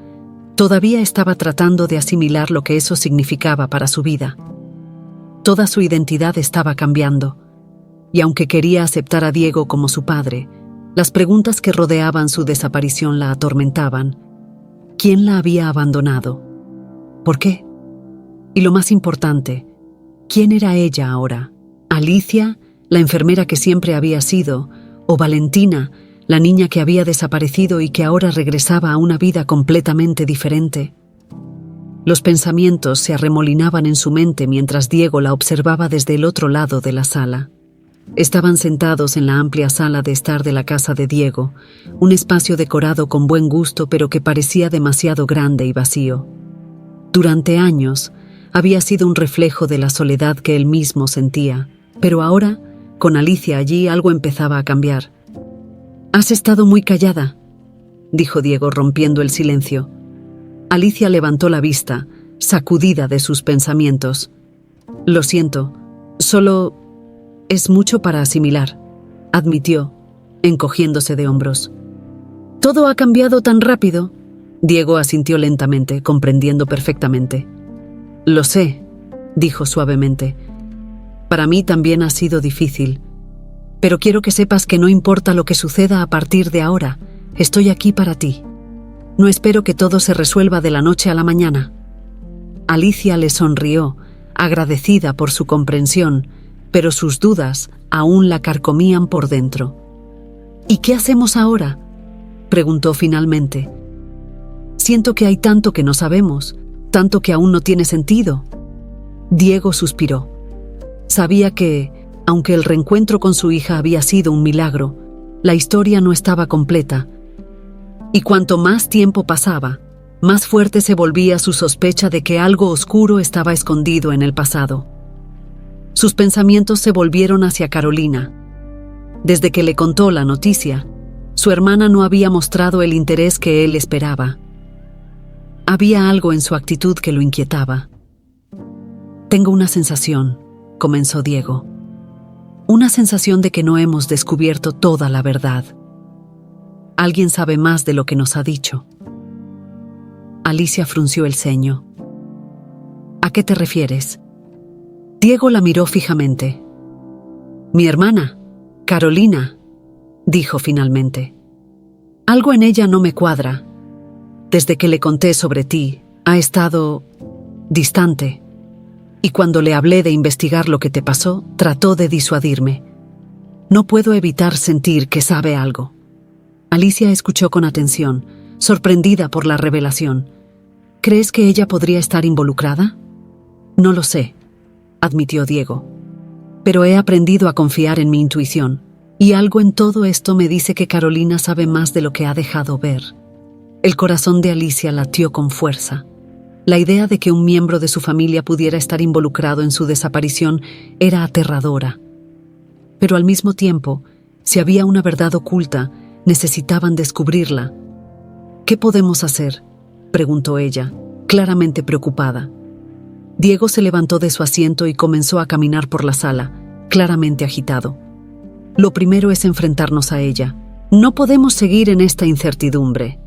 todavía estaba tratando de asimilar lo que eso significaba para su vida. Toda su identidad estaba cambiando, y aunque quería aceptar a Diego como su padre, las preguntas que rodeaban su desaparición la atormentaban. ¿Quién la había abandonado? ¿Por qué? Y lo más importante, ¿quién era ella ahora? ¿Alicia, la enfermera que siempre había sido, o Valentina, la niña que había desaparecido y que ahora regresaba a una vida completamente diferente? Los pensamientos se arremolinaban en su mente mientras Diego la observaba desde el otro lado de la sala. Estaban sentados en la amplia sala de estar de la casa de Diego, un espacio decorado con buen gusto pero que parecía demasiado grande y vacío. Durante años, había sido un reflejo de la soledad que él mismo sentía, pero ahora, con Alicia allí, algo empezaba a cambiar. «Has estado muy callada», dijo Diego rompiendo el silencio. Alicia levantó la vista, sacudida de sus pensamientos. «Lo siento, solo es mucho para asimilar», admitió, encogiéndose de hombros. «¿Todo ha cambiado tan rápido?», Diego asintió lentamente, comprendiendo perfectamente. «Lo sé», dijo suavemente. «Para mí también ha sido difícil. Pero quiero que sepas que no importa lo que suceda a partir de ahora, estoy aquí para ti. No espero que todo se resuelva de la noche a la mañana». Alicia le sonrió, agradecida por su comprensión, pero sus dudas aún la carcomían por dentro. «¿Y qué hacemos ahora?», preguntó finalmente. «Siento que hay tanto que no sabemos, tanto que aún no tiene sentido». Diego suspiró. Sabía que, aunque el reencuentro con su hija había sido un milagro, la historia no estaba completa. Y cuanto más tiempo pasaba, más fuerte se volvía su sospecha de que algo oscuro estaba escondido en el pasado. Sus pensamientos se volvieron hacia Carolina. Desde que le contó la noticia, su hermana no había mostrado el interés que él esperaba. Había algo en su actitud que lo inquietaba. «Tengo una sensación», comenzó Diego. «Una sensación de que no hemos descubierto toda la verdad. Alguien sabe más de lo que nos ha dicho». Alicia frunció el ceño. «¿A qué te refieres?». Diego la miró fijamente. «Mi hermana, Carolina», dijo finalmente. Algo en ella no me cuadra. Desde que le conté sobre ti, ha estado distante. Y cuando le hablé de investigar lo que te pasó, trató de disuadirme. No puedo evitar sentir que sabe algo. Alicia escuchó con atención, sorprendida por la revelación. ¿Crees que ella podría estar involucrada? No lo sé, admitió Diego. Pero he aprendido a confiar en mi intuición, y algo en todo esto me dice que Carolina sabe más de lo que ha dejado ver. El corazón de Alicia latió con fuerza. La idea de que un miembro de su familia pudiera estar involucrado en su desaparición era aterradora. Pero al mismo tiempo, si había una verdad oculta, necesitaban descubrirla. ¿Qué podemos hacer?, preguntó ella, claramente preocupada. Diego se levantó de su asiento y comenzó a caminar por la sala, claramente agitado. Lo primero es enfrentarnos a ella. No podemos seguir en esta incertidumbre.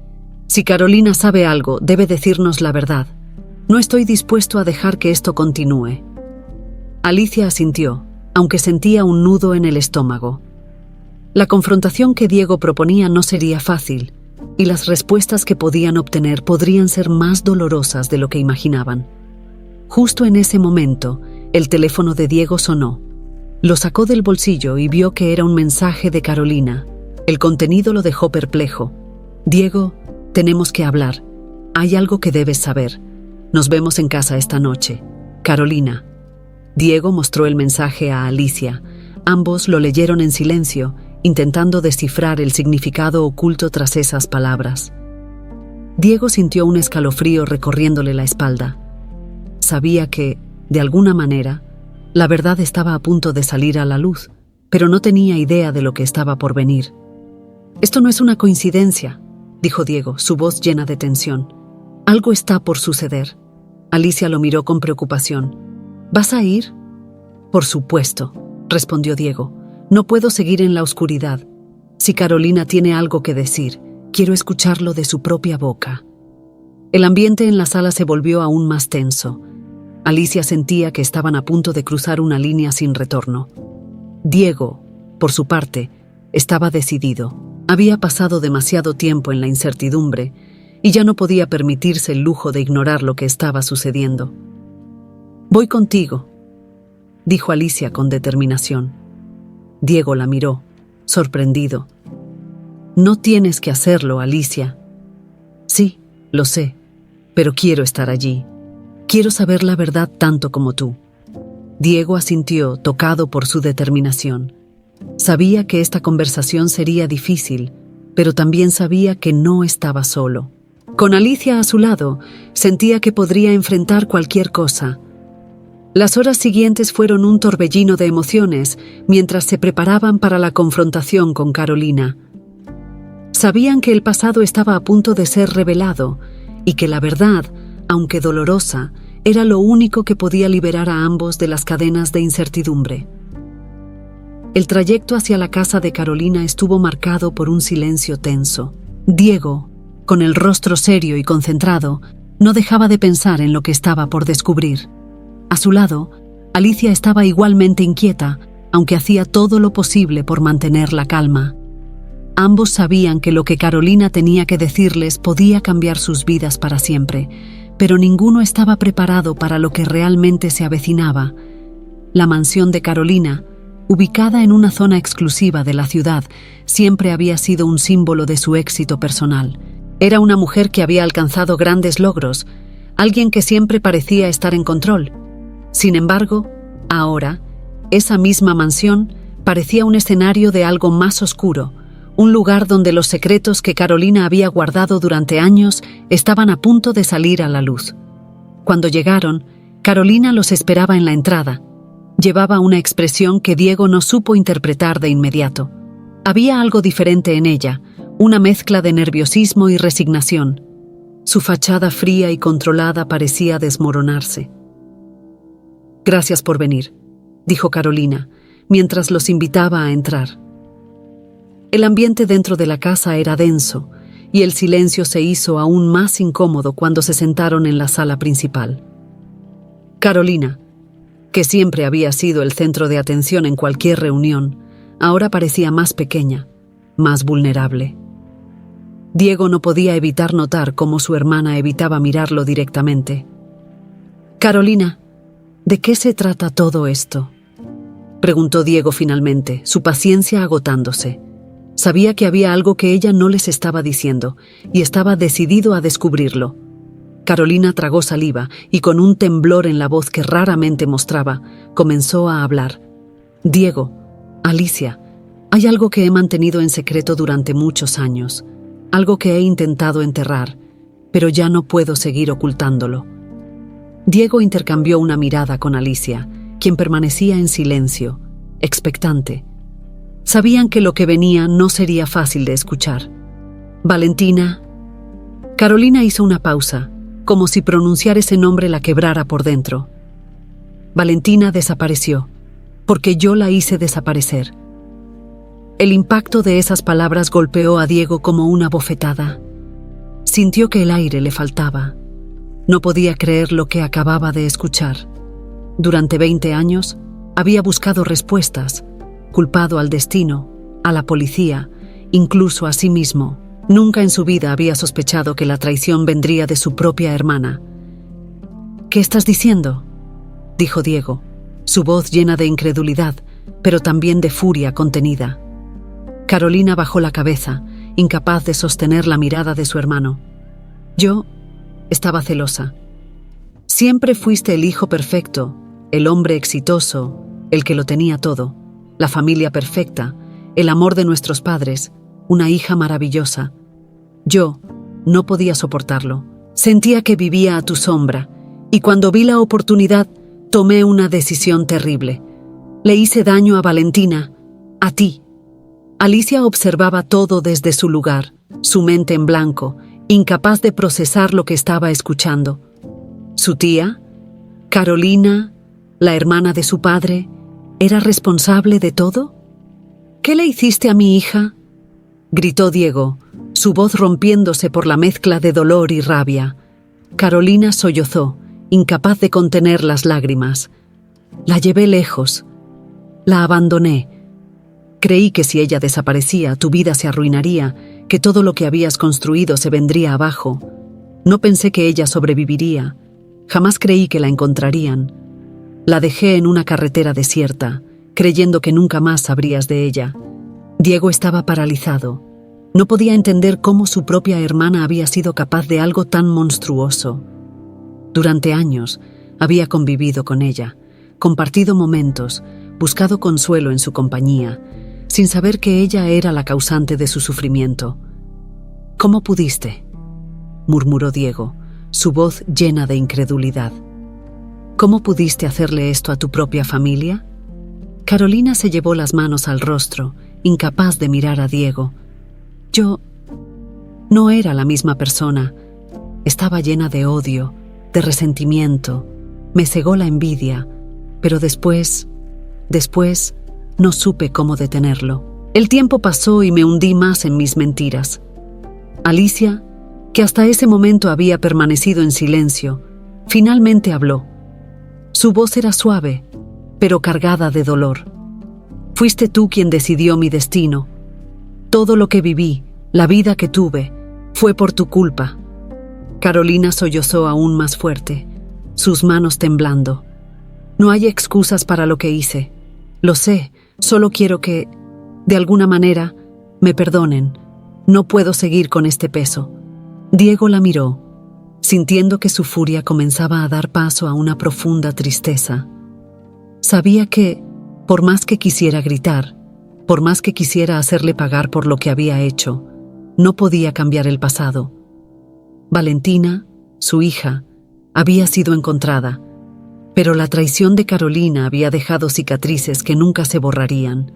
Si Carolina sabe algo, debe decirnos la verdad. No estoy dispuesto a dejar que esto continúe. Alicia asintió, aunque sentía un nudo en el estómago. La confrontación que Diego proponía no sería fácil, y las respuestas que podían obtener podrían ser más dolorosas de lo que imaginaban. Justo en ese momento, el teléfono de Diego sonó. Lo sacó del bolsillo y vio que era un mensaje de Carolina. El contenido lo dejó perplejo. Diego, tenemos que hablar. Hay algo que debes saber. Nos vemos en casa esta noche. Carolina. Diego mostró el mensaje a Alicia. Ambos lo leyeron en silencio, intentando descifrar el significado oculto tras esas palabras. Diego sintió un escalofrío recorriéndole la espalda. Sabía que, de alguna manera, la verdad estaba a punto de salir a la luz, pero no tenía idea de lo que estaba por venir. «Esto no es una coincidencia», dijo Diego, su voz llena de tensión. «Algo está por suceder». Alicia lo miró con preocupación. «¿Vas a ir?» «Por supuesto», respondió Diego. «No puedo seguir en la oscuridad. Si Carolina tiene algo que decir, quiero escucharlo de su propia boca». El ambiente en la sala se volvió aún más tenso. Alicia sentía que estaban a punto de cruzar una línea sin retorno. Diego, por su parte, estaba decidido. Había pasado demasiado tiempo en la incertidumbre y ya no podía permitirse el lujo de ignorar lo que estaba sucediendo. «Voy contigo», dijo Alicia con determinación. Diego la miró, sorprendido. «No tienes que hacerlo, Alicia». «Sí, lo sé, pero quiero estar allí. Quiero saber la verdad tanto como tú». Diego asintió, tocado por su determinación. Sabía que esta conversación sería difícil, pero también sabía que no estaba solo. Con Alicia a su lado, sentía que podría enfrentar cualquier cosa. Las horas siguientes fueron un torbellino de emociones mientras se preparaban para la confrontación con Carolina. Sabían que el pasado estaba a punto de ser revelado y que la verdad, aunque dolorosa, era lo único que podía liberar a ambos de las cadenas de incertidumbre. El trayecto hacia la casa de Carolina estuvo marcado por un silencio tenso. Diego, con el rostro serio y concentrado, no dejaba de pensar en lo que estaba por descubrir. A su lado, Alicia estaba igualmente inquieta, aunque hacía todo lo posible por mantener la calma. Ambos sabían que lo que Carolina tenía que decirles podía cambiar sus vidas para siempre, pero ninguno estaba preparado para lo que realmente se avecinaba. La mansión de Carolina, ubicada en una zona exclusiva de la ciudad, siempre había sido un símbolo de su éxito personal. Era una mujer que había alcanzado grandes logros, alguien que siempre parecía estar en control. Sin embargo, ahora, esa misma mansión parecía un escenario de algo más oscuro, un lugar donde los secretos que Carolina había guardado durante años estaban a punto de salir a la luz. Cuando llegaron, Carolina los esperaba en la entrada. Llevaba una expresión que Diego no supo interpretar de inmediato. Había algo diferente en ella, una mezcla de nerviosismo y resignación. Su fachada fría y controlada parecía desmoronarse. «Gracias por venir», dijo Carolina, mientras los invitaba a entrar. El ambiente dentro de la casa era denso, y el silencio se hizo aún más incómodo cuando se sentaron en la sala principal. Carolina, que siempre había sido el centro de atención en cualquier reunión, ahora parecía más pequeña. más vulnerable. Diego no podía evitar notar cómo su hermana evitaba mirarlo directamente. «Carolina, ¿de qué se trata todo esto?», preguntó Diego finalmente, su paciencia agotándose. Sabía que había algo que ella no les estaba diciendo, y estaba decidido a descubrirlo. Carolina tragó saliva y con un temblor en la voz que raramente mostraba, comenzó a hablar. «Diego, Alicia, hay algo que he mantenido en secreto durante muchos años, algo que he intentado enterrar, pero ya no puedo seguir ocultándolo». Diego intercambió una mirada con Alicia, quien permanecía en silencio, expectante. Sabían que lo que venía no sería fácil de escuchar. «Valentina». Carolina hizo una pausa, como si pronunciar ese nombre la quebrara por dentro. «Valentina desapareció, porque yo la hice desaparecer». El impacto de esas palabras golpeó a Diego como una bofetada. Sintió que el aire le faltaba. No podía creer lo que acababa de escuchar. Durante 20 años había buscado respuestas, culpado al destino, a la policía, incluso a sí mismo. Nunca en su vida había sospechado que la traición vendría de su propia hermana. «¿Qué estás diciendo?», dijo Diego, su voz llena de incredulidad, pero también de furia contenida. Carolina bajó la cabeza, incapaz de sostener la mirada de su hermano. «Yo estaba celosa. Siempre fuiste el hijo perfecto, el hombre exitoso, el que lo tenía todo, la familia perfecta, el amor de nuestros padres, una hija maravillosa. Yo no podía soportarlo. Sentía que vivía a tu sombra, y cuando vi la oportunidad, tomé una decisión terrible. Le hice daño a Valentina, a ti». Alicia observaba todo desde su lugar, su mente en blanco, incapaz de procesar lo que estaba escuchando. Su tía, Carolina, la hermana de su padre, ¿era responsable de todo? «¿Qué le hiciste a mi hija?», gritó Diego, su voz rompiéndose por la mezcla de dolor y rabia. Carolina sollozó, incapaz de contener las lágrimas. «La llevé lejos. La abandoné. Creí que si ella desaparecía, tu vida se arruinaría, que todo lo que habías construido se vendría abajo. No pensé que ella sobreviviría. Jamás creí que la encontrarían. La dejé en una carretera desierta, creyendo que nunca más sabrías de ella». Diego estaba paralizado. No podía entender cómo su propia hermana había sido capaz de algo tan monstruoso. Durante años había convivido con ella, compartido momentos, buscado consuelo en su compañía, sin saber que ella era la causante de su sufrimiento. «¿Cómo pudiste?», murmuró Diego, su voz llena de incredulidad. «¿Cómo pudiste hacerle esto a tu propia familia?». Carolina se llevó las manos al rostro, incapaz de mirar a Diego. «Yo no era la misma persona. Estaba llena de odio, de resentimiento. Me cegó la envidia, pero después no supe cómo detenerlo. El tiempo pasó y me hundí más en mis mentiras». Alicia, que hasta ese momento había permanecido en silencio, finalmente habló. Su voz era suave, pero cargada de dolor. «Fuiste tú quien decidió mi destino. Todo lo que viví, la vida que tuve, fue por tu culpa». Carolina sollozó aún más fuerte, sus manos temblando. «No hay excusas para lo que hice. Lo sé, solo quiero que, de alguna manera, me perdonen. No puedo seguir con este peso». Diego la miró, sintiendo que su furia comenzaba a dar paso a una profunda tristeza. Sabía que, por más que quisiera gritar, por más que quisiera hacerle pagar por lo que había hecho, no podía cambiar el pasado. Valentina, su hija, había sido encontrada, pero la traición de Carolina había dejado cicatrices que nunca se borrarían.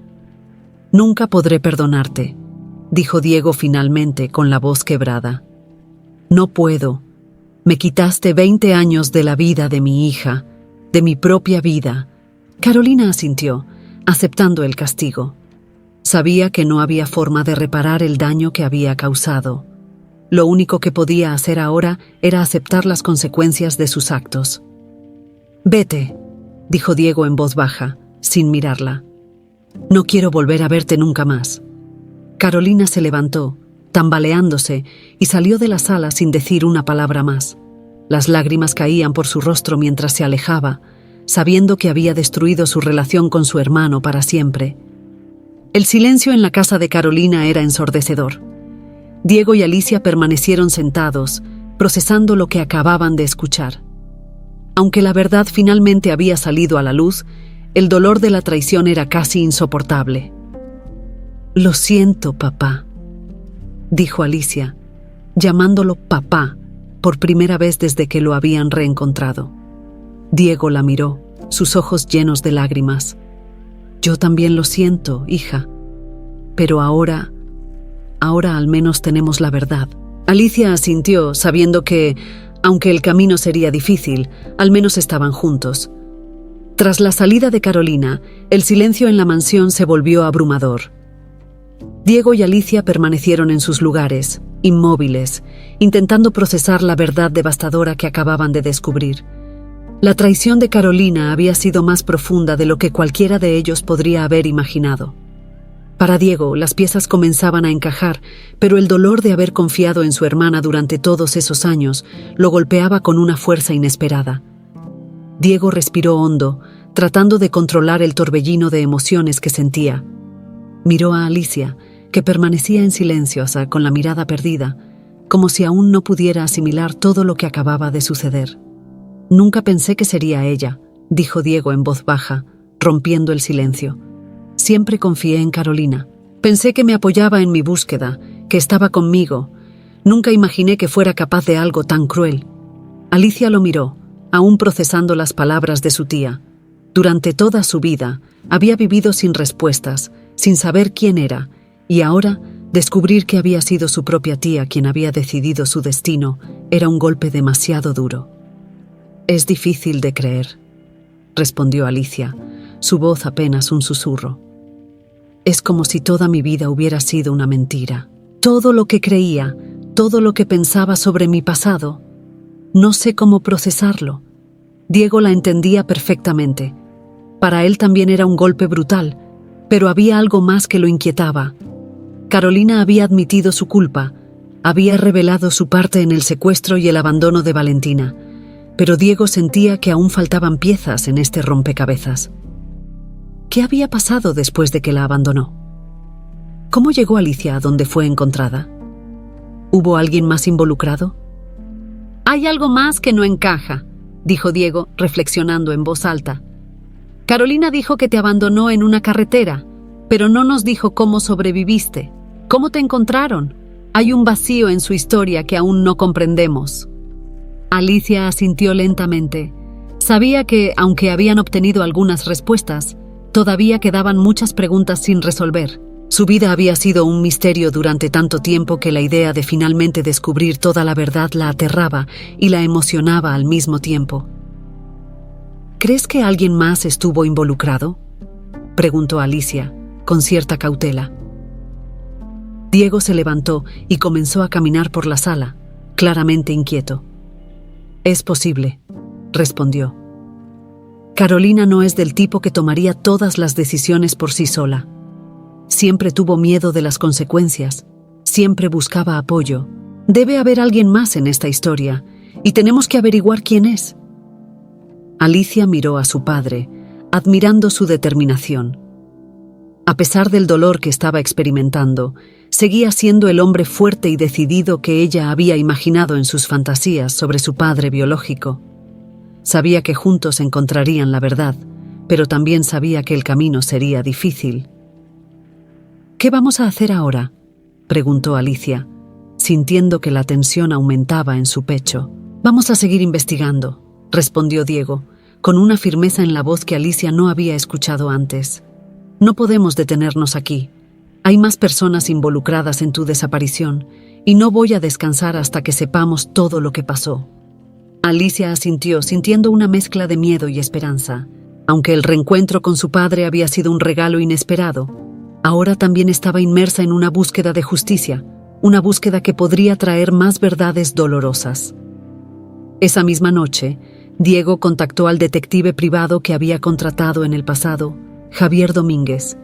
«Nunca podré perdonarte», dijo Diego finalmente con la voz quebrada. «No puedo. Me quitaste 20 años de la vida de mi hija, de mi propia vida». Carolina asintió, aceptando el castigo. Sabía que no había forma de reparar el daño que había causado. Lo único que podía hacer ahora era aceptar las consecuencias de sus actos. «Vete», dijo Diego en voz baja, sin mirarla. «No quiero volver a verte nunca más». Carolina se levantó, tambaleándose, y salió de la sala sin decir una palabra más. Las lágrimas caían por su rostro mientras se alejaba, sabiendo que había destruido su relación con su hermano para siempre. El silencio en la casa de Carolina era ensordecedor. Diego y Alicia permanecieron sentados, procesando lo que acababan de escuchar. Aunque la verdad finalmente había salido a la luz, el dolor de la traición era casi insoportable. «Lo siento, papá», dijo Alicia, llamándolo papá por primera vez desde que lo habían reencontrado. Diego la miró, sus ojos llenos de lágrimas. «Yo también lo siento, hija. Pero ahora al menos tenemos la verdad». Alicia asintió, sabiendo que, aunque el camino sería difícil, al menos estaban juntos. Tras la salida de Carolina, el silencio en la mansión se volvió abrumador. Diego y Alicia permanecieron en sus lugares, inmóviles, intentando procesar la verdad devastadora que acababan de descubrir. La traición de Carolina había sido más profunda de lo que cualquiera de ellos podría haber imaginado. Para Diego, las piezas comenzaban a encajar, pero el dolor de haber confiado en su hermana durante todos esos años lo golpeaba con una fuerza inesperada. Diego respiró hondo, tratando de controlar el torbellino de emociones que sentía. Miró a Alicia, que permanecía en silencio, con la mirada perdida, como si aún no pudiera asimilar todo lo que acababa de suceder. «Nunca pensé que sería ella», dijo Diego en voz baja, rompiendo el silencio. «Siempre confié en Carolina. Pensé que me apoyaba en mi búsqueda, que estaba conmigo. Nunca imaginé que fuera capaz de algo tan cruel». Alicia lo miró, aún procesando las palabras de su tía. Durante toda su vida, había vivido sin respuestas, sin saber quién era, y ahora, descubrir que había sido su propia tía quien había decidido su destino era un golpe demasiado duro. «Es difícil de creer», respondió Alicia, su voz apenas un susurro. «Es como si toda mi vida hubiera sido una mentira. Todo lo que creía, todo lo que pensaba sobre mi pasado, no sé cómo procesarlo». Diego la entendía perfectamente. Para él también era un golpe brutal, pero había algo más que lo inquietaba. Carolina había admitido su culpa, había revelado su parte en el secuestro y el abandono de Valentina, pero Diego sentía que aún faltaban piezas en este rompecabezas. ¿Qué había pasado después de que la abandonó? ¿Cómo llegó Alicia a donde fue encontrada? ¿Hubo alguien más involucrado? «Hay algo más que no encaja», dijo Diego, reflexionando en voz alta. «Carolina dijo que te abandonó en una carretera, pero no nos dijo cómo sobreviviste. ¿Cómo te encontraron? Hay un vacío en su historia que aún no comprendemos». Alicia asintió lentamente. Sabía que, aunque habían obtenido algunas respuestas, todavía quedaban muchas preguntas sin resolver. Su vida había sido un misterio durante tanto tiempo que la idea de finalmente descubrir toda la verdad la aterraba y la emocionaba al mismo tiempo. «¿Crees que alguien más estuvo involucrado?», preguntó Alicia, con cierta cautela. Diego se levantó y comenzó a caminar por la sala, claramente inquieto. «Es posible», respondió. «Carolina no es del tipo que tomaría todas las decisiones por sí sola. Siempre tuvo miedo de las consecuencias, siempre buscaba apoyo. Debe haber alguien más en esta historia, y tenemos que averiguar quién es». Alicia miró a su padre, admirando su determinación. A pesar del dolor que estaba experimentando, seguía siendo el hombre fuerte y decidido que ella había imaginado en sus fantasías sobre su padre biológico. Sabía que juntos encontrarían la verdad, pero también sabía que el camino sería difícil. «¿Qué vamos a hacer ahora?», preguntó Alicia, sintiendo que la tensión aumentaba en su pecho. «Vamos a seguir investigando», respondió Diego, con una firmeza en la voz que Alicia no había escuchado antes. «No podemos detenernos aquí. Hay más personas involucradas en tu desaparición, y no voy a descansar hasta que sepamos todo lo que pasó». Alicia asintió, sintiendo una mezcla de miedo y esperanza. Aunque el reencuentro con su padre había sido un regalo inesperado, ahora también estaba inmersa en una búsqueda de justicia, una búsqueda que podría traer más verdades dolorosas. Esa misma noche, Diego contactó al detective privado que había contratado en el pasado, Javier Domínguez.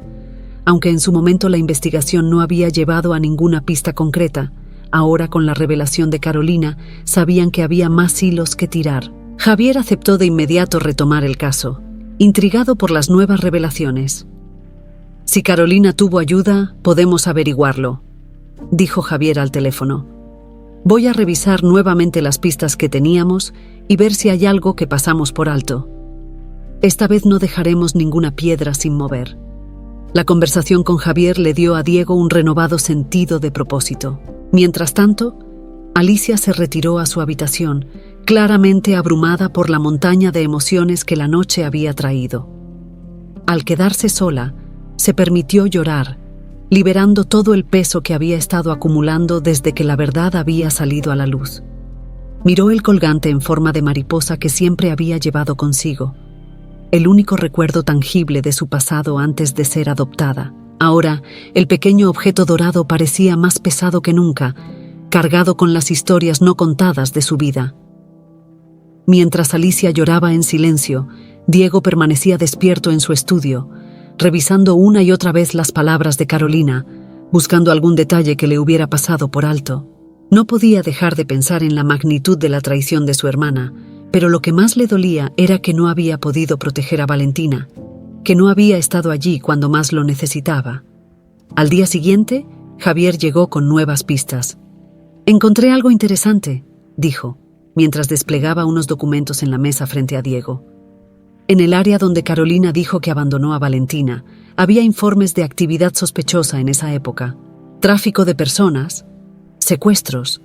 Aunque en su momento la investigación no había llevado a ninguna pista concreta, ahora con la revelación de Carolina sabían que había más hilos que tirar. Javier aceptó de inmediato retomar el caso, intrigado por las nuevas revelaciones. «Si Carolina tuvo ayuda, podemos averiguarlo», dijo Javier al teléfono. «Voy a revisar nuevamente las pistas que teníamos y ver si hay algo que pasamos por alto. Esta vez no dejaremos ninguna piedra sin mover». La conversación con Javier le dio a Diego un renovado sentido de propósito. Mientras tanto, Alicia se retiró a su habitación, claramente abrumada por la montaña de emociones que la noche había traído. Al quedarse sola, se permitió llorar, liberando todo el peso que había estado acumulando desde que la verdad había salido a la luz. Miró el colgante en forma de mariposa que siempre había llevado consigo, el único recuerdo tangible de su pasado antes de ser adoptada. Ahora, el pequeño objeto dorado parecía más pesado que nunca, cargado con las historias no contadas de su vida. Mientras Alicia lloraba en silencio, Diego permanecía despierto en su estudio, revisando una y otra vez las palabras de Carolina, buscando algún detalle que le hubiera pasado por alto. No podía dejar de pensar en la magnitud de la traición de su hermana, pero lo que más le dolía era que no había podido proteger a Valentina, que no había estado allí cuando más lo necesitaba. Al día siguiente, Javier llegó con nuevas pistas. «Encontré algo interesante», dijo, mientras desplegaba unos documentos en la mesa frente a Diego. En el área donde Carolina dijo que abandonó a Valentina, había informes de actividad sospechosa en esa época. Tráfico de personas, secuestros.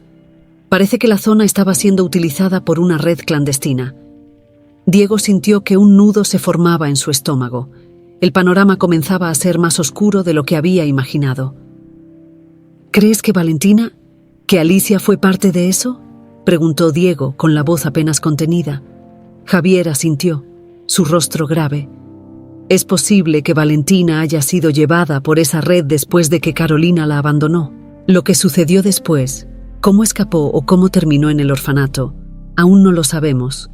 Parece que la zona estaba siendo utilizada por una red clandestina. Diego sintió que un nudo se formaba en su estómago. El panorama comenzaba a ser más oscuro de lo que había imaginado. «¿Crees que Valentina, que Alicia fue parte de eso?», preguntó Diego con la voz apenas contenida. Javier asintió, su rostro grave. «Es posible que Valentina haya sido llevada por esa red después de que Carolina la abandonó. Lo que sucedió después, cómo escapó o cómo terminó en el orfanato, aún no lo sabemos.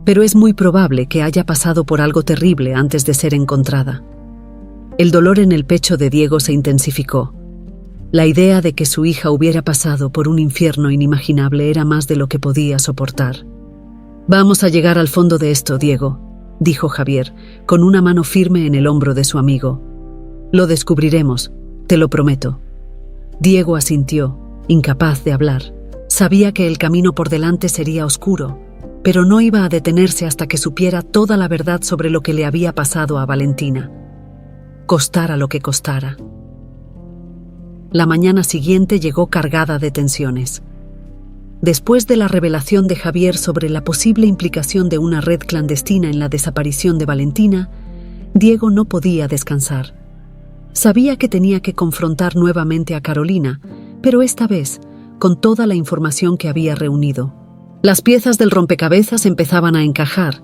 Pero es muy probable que haya pasado por algo terrible antes de ser encontrada». El dolor en el pecho de Diego se intensificó. La idea de que su hija hubiera pasado por un infierno inimaginable era más de lo que podía soportar. «Vamos a llegar al fondo de esto, Diego», dijo Javier, con una mano firme en el hombro de su amigo. «Lo descubriremos, te lo prometo». Diego asintió, incapaz de hablar. Sabía que el camino por delante sería oscuro, pero no iba a detenerse hasta que supiera toda la verdad sobre lo que le había pasado a Valentina. Costara lo que costara. La mañana siguiente llegó cargada de tensiones. Después de la revelación de Javier sobre la posible implicación de una red clandestina en la desaparición de Valentina, Diego no podía descansar. Sabía que tenía que confrontar nuevamente a Carolina, pero esta vez con toda la información que había reunido. Las piezas del rompecabezas empezaban a encajar,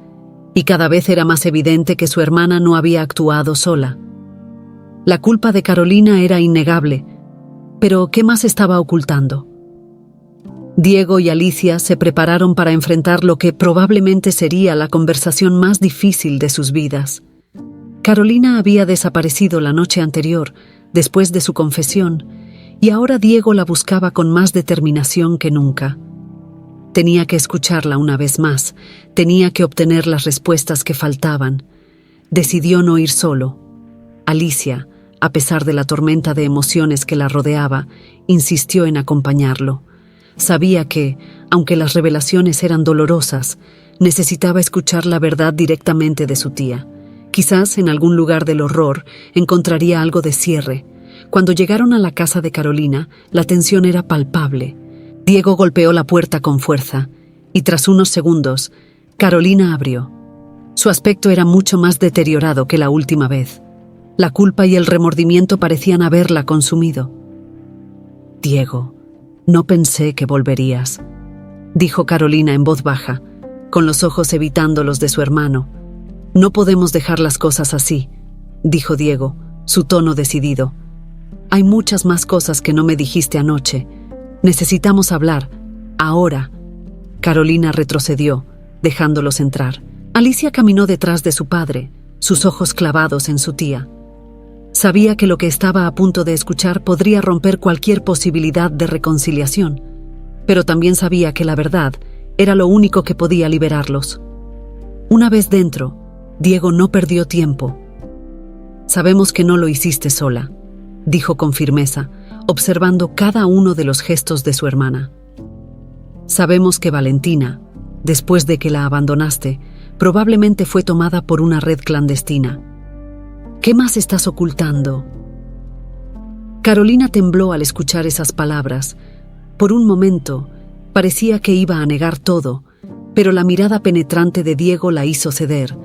y cada vez era más evidente que su hermana no había actuado sola. La culpa de Carolina era innegable, pero ¿qué más estaba ocultando? Diego y Alicia se prepararon para enfrentar lo que probablemente sería la conversación más difícil de sus vidas. Carolina había desaparecido la noche anterior, después de su confesión, y ahora Diego la buscaba con más determinación que nunca. Tenía que escucharla una vez más, tenía que obtener las respuestas que faltaban. Decidió no ir solo. Alicia, a pesar de la tormenta de emociones que la rodeaba, insistió en acompañarlo. Sabía que, aunque las revelaciones eran dolorosas, necesitaba escuchar la verdad directamente de su tía. Quizás en algún lugar del horror encontraría algo de cierre. Cuando llegaron a la casa de Carolina, la tensión era palpable. Diego golpeó la puerta con fuerza, y tras unos segundos, Carolina abrió. Su aspecto era mucho más deteriorado que la última vez. La culpa y el remordimiento parecían haberla consumido. «Diego, no pensé que volverías», dijo Carolina en voz baja, con los ojos evitando los de su hermano. «No podemos dejar las cosas así», dijo Diego, su tono decidido. «Hay muchas más cosas que no me dijiste anoche. Necesitamos hablar, ahora». Carolina retrocedió, dejándolos entrar. Alicia caminó detrás de su padre, sus ojos clavados en su tía. Sabía que lo que estaba a punto de escuchar podría romper cualquier posibilidad de reconciliación, pero también sabía que la verdad era lo único que podía liberarlos. Una vez dentro, Diego no perdió tiempo. «Sabemos que no lo hiciste sola», dijo con firmeza, observando cada uno de los gestos de su hermana. «Sabemos que Valentina, después de que la abandonaste, probablemente fue tomada por una red clandestina. ¿Qué más estás ocultando?» Carolina tembló al escuchar esas palabras. Por un momento, parecía que iba a negar todo, pero la mirada penetrante de Diego la hizo ceder.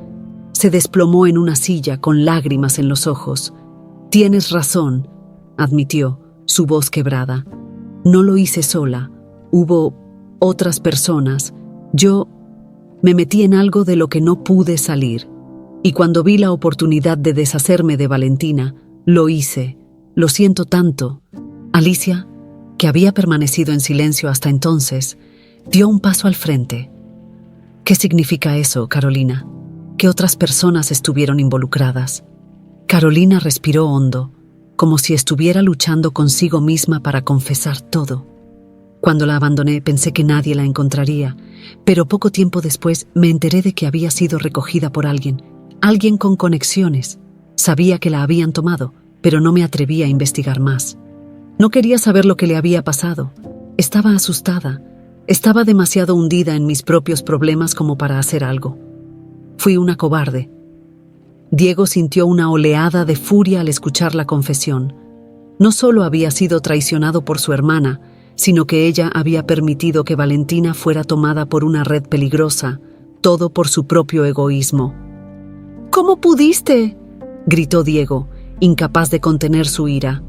Se desplomó en una silla con lágrimas en los ojos. «Tienes razón», admitió, su voz quebrada. «No lo hice sola. Hubo otras personas. Yo me metí en algo de lo que no pude salir. Y cuando vi la oportunidad de deshacerme de Valentina, lo hice. Lo siento tanto». Alicia, que había permanecido en silencio hasta entonces, dio un paso al frente. «¿Qué significa eso, Carolina? ¿Qué otras personas estuvieron involucradas?» Carolina respiró hondo, como si estuviera luchando consigo misma para confesar todo. «Cuando la abandoné pensé que nadie la encontraría, pero poco tiempo después me enteré de que había sido recogida por alguien con conexiones. Sabía que la habían tomado, pero no me atreví a investigar más. No quería saber lo que le había pasado. Estaba asustada. Estaba demasiado hundida en mis propios problemas como para hacer algo. Fui una cobarde». Diego sintió una oleada de furia al escuchar la confesión. No solo había sido traicionado por su hermana, sino que ella había permitido que Valentina fuera tomada por una red peligrosa, todo por su propio egoísmo. «¿Cómo pudiste?», gritó Diego, incapaz de contener su ira.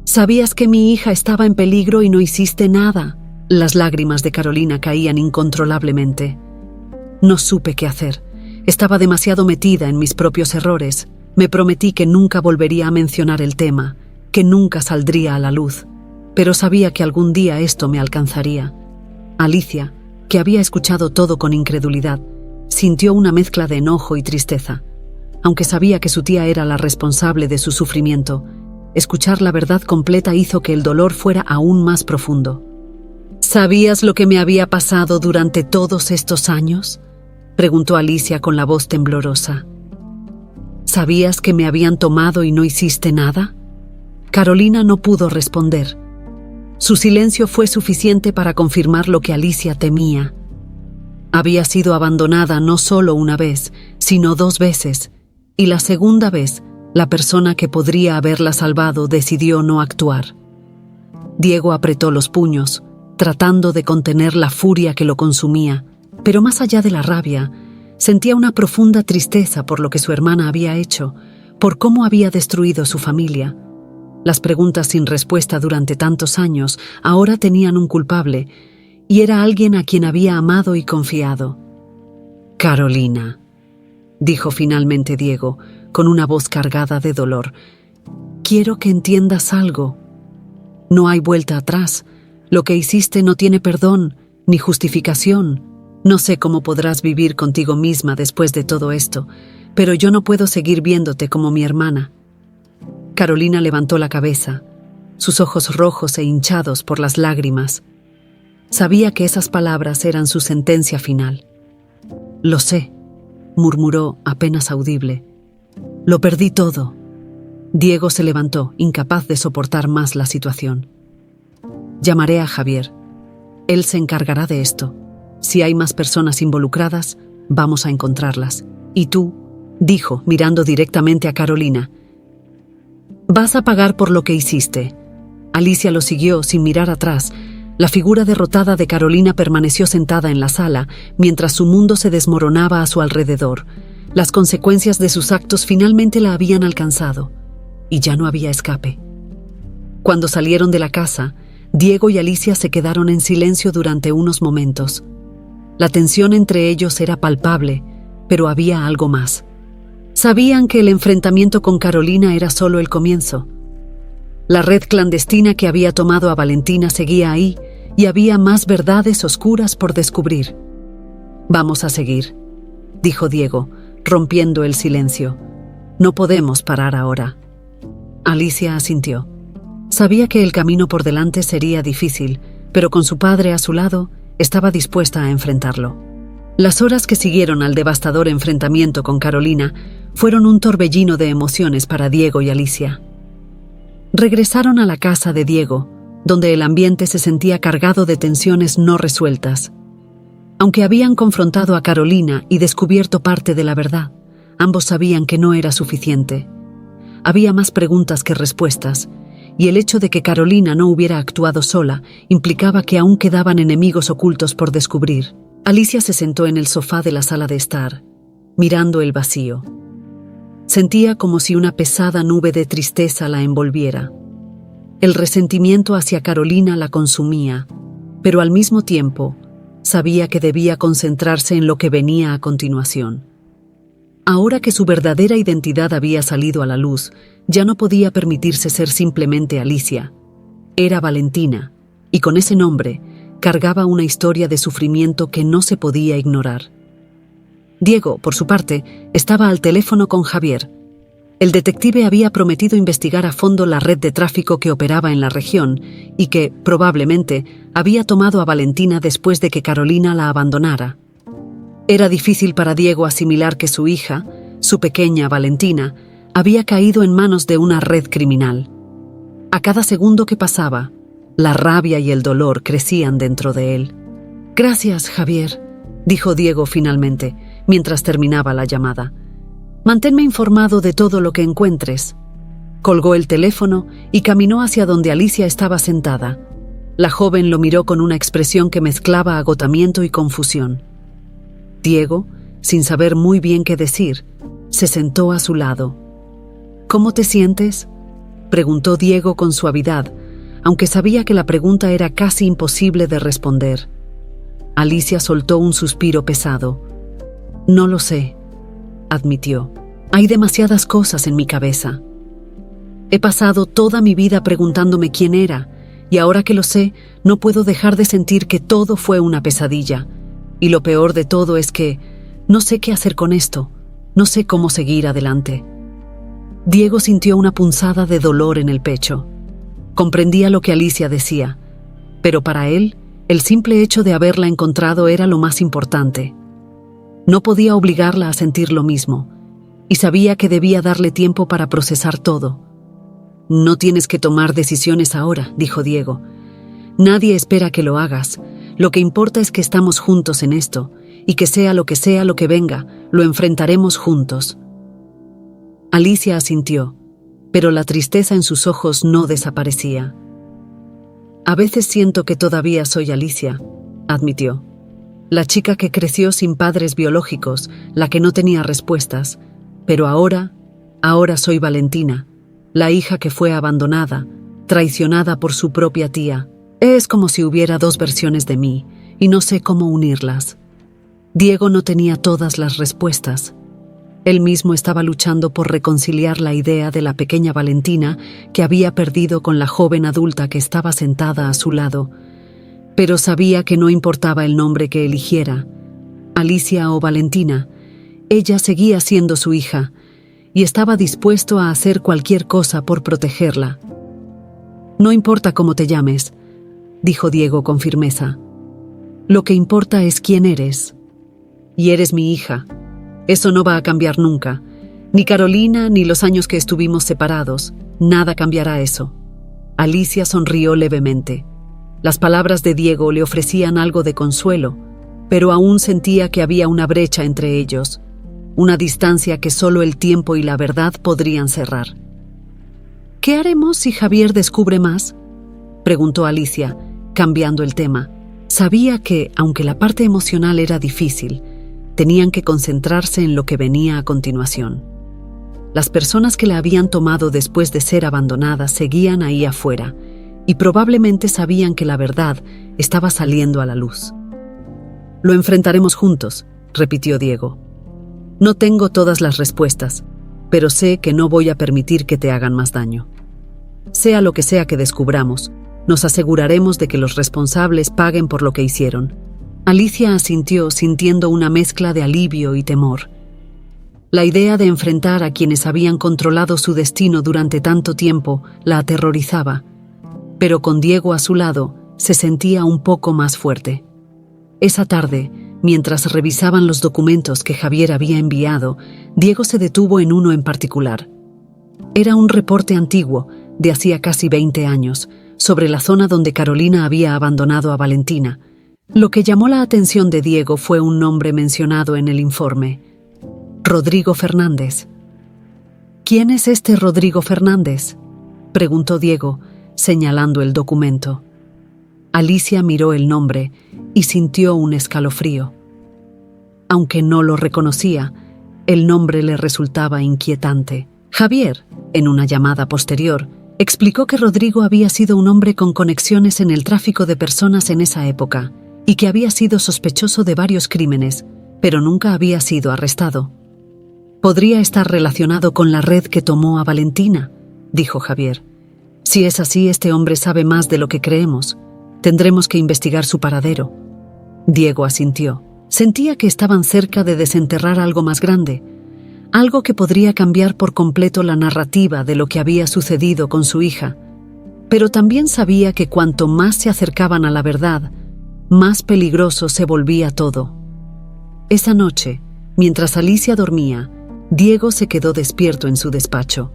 «Sabías que mi hija estaba en peligro y no hiciste nada». Las lágrimas de Carolina caían incontrolablemente. «No supe qué hacer. Estaba demasiado metida en mis propios errores. Me prometí que nunca volvería a mencionar el tema, que nunca saldría a la luz. Pero sabía que algún día esto me alcanzaría». Alicia, que había escuchado todo con incredulidad, sintió una mezcla de enojo y tristeza. Aunque sabía que su tía era la responsable de su sufrimiento, escuchar la verdad completa hizo que el dolor fuera aún más profundo. «¿Sabías lo que me había pasado durante todos estos años?», preguntó Alicia con la voz temblorosa. «¿Sabías que me habían tomado y no hiciste nada?». Carolina no pudo responder. Su silencio fue suficiente para confirmar lo que Alicia temía. Había sido abandonada no solo una vez, sino 2 veces, y la segunda vez, la persona que podría haberla salvado decidió no actuar. Diego apretó los puños, tratando de contener la furia que lo consumía, pero más allá de la rabia, sentía una profunda tristeza por lo que su hermana había hecho, por cómo había destruido su familia. Las preguntas sin respuesta durante tantos años ahora tenían un culpable, y era alguien a quien había amado y confiado. «Carolina», dijo finalmente Diego, con una voz cargada de dolor, «quiero que entiendas algo. No hay vuelta atrás. Lo que hiciste no tiene perdón, ni justificación. No sé cómo podrás vivir contigo misma después de todo esto, pero yo no puedo seguir viéndote como mi hermana». Carolina levantó la cabeza, sus ojos rojos e hinchados por las lágrimas. Sabía que esas palabras eran su sentencia final. «Lo sé», murmuró apenas audible. «Lo perdí todo». Diego se levantó, incapaz de soportar más la situación. «Llamaré a Javier. Él se encargará de esto. Si hay más personas involucradas, vamos a encontrarlas. Y tú», dijo, mirando directamente a Carolina, «vas a pagar por lo que hiciste». Alicia lo siguió sin mirar atrás. La figura derrotada de Carolina permaneció sentada en la sala, mientras su mundo se desmoronaba a su alrededor. Las consecuencias de sus actos finalmente la habían alcanzado, y ya no había escape. Cuando salieron de la casa, Diego y Alicia se quedaron en silencio durante unos momentos. La tensión entre ellos era palpable, pero había algo más. Sabían que el enfrentamiento con Carolina era solo el comienzo. La red clandestina que había tomado a Valentina seguía ahí, y había más verdades oscuras por descubrir. «Vamos a seguir», dijo Diego, rompiendo el silencio. «No podemos parar ahora». Alicia asintió. Sabía que el camino por delante sería difícil, pero con su padre a su lado, estaba dispuesta a enfrentarlo. Las horas que siguieron al devastador enfrentamiento con Carolina fueron un torbellino de emociones para Diego y Alicia. Regresaron a la casa de Diego, donde el ambiente se sentía cargado de tensiones no resueltas. Aunque habían confrontado a Carolina y descubierto parte de la verdad, ambos sabían que no era suficiente. Había más preguntas que respuestas, y el hecho de que Carolina no hubiera actuado sola implicaba que aún quedaban enemigos ocultos por descubrir. Alicia se sentó en el sofá de la sala de estar, mirando el vacío. Sentía como si una pesada nube de tristeza la envolviera. El resentimiento hacia Carolina la consumía, pero al mismo tiempo sabía que debía concentrarse en lo que venía a continuación. Ahora que su verdadera identidad había salido a la luz, ya no podía permitirse ser simplemente Alicia. Era Valentina, y con ese nombre cargaba una historia de sufrimiento que no se podía ignorar. Diego, por su parte, estaba al teléfono con Javier. El detective había prometido investigar a fondo la red de tráfico que operaba en la región y que, probablemente, había tomado a Valentina después de que Carolina la abandonara. Era difícil para Diego asimilar que su hija, su pequeña Valentina, había caído en manos de una red criminal. A cada segundo que pasaba, la rabia y el dolor crecían dentro de él. «Gracias, Javier», dijo Diego finalmente, mientras terminaba la llamada. «Manténme informado de todo lo que encuentres». Colgó el teléfono y caminó hacia donde Alicia estaba sentada. La joven lo miró con una expresión que mezclaba agotamiento y confusión. Diego, sin saber muy bien qué decir, se sentó a su lado. «¿Cómo te sientes?», preguntó Diego con suavidad, aunque sabía que la pregunta era casi imposible de responder. Alicia soltó un suspiro pesado. «No lo sé», admitió. «Hay demasiadas cosas en mi cabeza. He pasado toda mi vida preguntándome quién era, y ahora que lo sé, no puedo dejar de sentir que todo fue una pesadilla. Y lo peor de todo es que no sé qué hacer con esto, no sé cómo seguir adelante». Diego sintió una punzada de dolor en el pecho. Comprendía lo que Alicia decía, pero para él, el simple hecho de haberla encontrado era lo más importante. No podía obligarla a sentir lo mismo, y sabía que debía darle tiempo para procesar todo. «No tienes que tomar decisiones ahora», dijo Diego. «Nadie espera que lo hagas. Lo que importa es que estamos juntos en esto, y que sea lo que venga, lo enfrentaremos juntos». Alicia asintió, pero la tristeza en sus ojos no desaparecía. «A veces siento que todavía soy Alicia», admitió. «La chica que creció sin padres biológicos, la que no tenía respuestas. Pero ahora soy Valentina, la hija que fue abandonada, traicionada por su propia tía. Es como si hubiera dos versiones de mí, y no sé cómo unirlas». Diego no tenía todas las respuestas. Él mismo estaba luchando por reconciliar la idea de la pequeña Valentina que había perdido con la joven adulta que estaba sentada a su lado. Pero sabía que no importaba el nombre que eligiera, Alicia o Valentina, ella seguía siendo su hija, y estaba dispuesto a hacer cualquier cosa por protegerla. «No importa cómo te llames», dijo Diego con firmeza. «Lo que importa es quién eres. Y eres mi hija. Eso no va a cambiar nunca. Ni Carolina, ni los años que estuvimos separados. Nada cambiará eso». Alicia sonrió levemente. Las palabras de Diego le ofrecían algo de consuelo, pero aún sentía que había una brecha entre ellos, una distancia que solo el tiempo y la verdad podrían cerrar. «¿Qué haremos si Javier descubre más?», preguntó Alicia, cambiando el tema. Sabía que, aunque la parte emocional era difícil, tenían que concentrarse en lo que venía a continuación. Las personas que la habían tomado después de ser abandonadas seguían ahí afuera, y probablemente sabían que la verdad estaba saliendo a la luz. «Lo enfrentaremos juntos», repitió Diego. «No tengo todas las respuestas, pero sé que no voy a permitir que te hagan más daño. Sea lo que sea que descubramos, nos aseguraremos de que los responsables paguen por lo que hicieron». Alicia asintió, sintiendo una mezcla de alivio y temor. La idea de enfrentar a quienes habían controlado su destino durante tanto tiempo la aterrorizaba, pero con Diego a su lado se sentía un poco más fuerte. Esa tarde, mientras revisaban los documentos que Javier había enviado, Diego se detuvo en uno en particular. Era un reporte antiguo, de hacía casi 20 años, sobre la zona donde Carolina había abandonado a Valentina. Lo que llamó la atención de Diego fue un nombre mencionado en el informe: Rodrigo Fernández. ¿Quién es este Rodrigo Fernández?, preguntó Diego, señalando el documento. Alicia miró el nombre y sintió un escalofrío. Aunque no lo reconocía, el nombre le resultaba inquietante. Javier, en una llamada posterior, explicó que Rodrigo había sido un hombre con conexiones en el tráfico de personas en esa época y que había sido sospechoso de varios crímenes, pero nunca había sido arrestado. «Podría estar relacionado con la red que tomó a Valentina», dijo Javier. «Si es así, este hombre sabe más de lo que creemos. Tendremos que investigar su paradero». Diego asintió. Sentía que estaban cerca de desenterrar algo más grande, algo que podría cambiar por completo la narrativa de lo que había sucedido con su hija, pero también sabía que cuanto más se acercaban a la verdad, más peligroso se volvía todo. Esa noche, mientras Alicia dormía, Diego se quedó despierto en su despacho.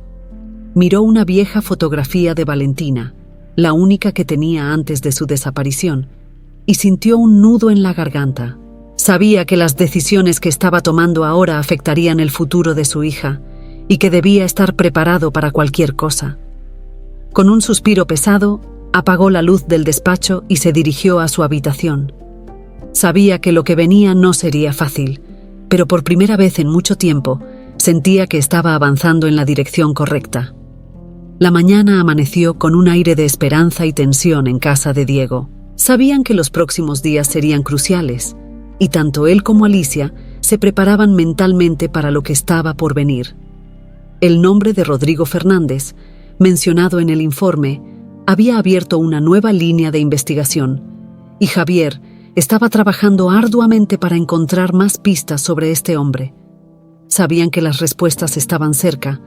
Miró una vieja fotografía de Valentina, la única que tenía antes de su desaparición, y sintió un nudo en la garganta. Sabía que las decisiones que estaba tomando ahora afectarían el futuro de su hija y que debía estar preparado para cualquier cosa. Con un suspiro pesado, apagó la luz del despacho y se dirigió a su habitación. Sabía que lo que venía no sería fácil, pero por primera vez en mucho tiempo sentía que estaba avanzando en la dirección correcta. La mañana amaneció con un aire de esperanza y tensión en casa de Diego. Sabían que los próximos días serían cruciales, y tanto él como Alicia se preparaban mentalmente para lo que estaba por venir. El nombre de Rodrigo Fernández, mencionado en el informe, había abierto una nueva línea de investigación, y Javier estaba trabajando arduamente para encontrar más pistas sobre este hombre. Sabían que las respuestas estaban cerca,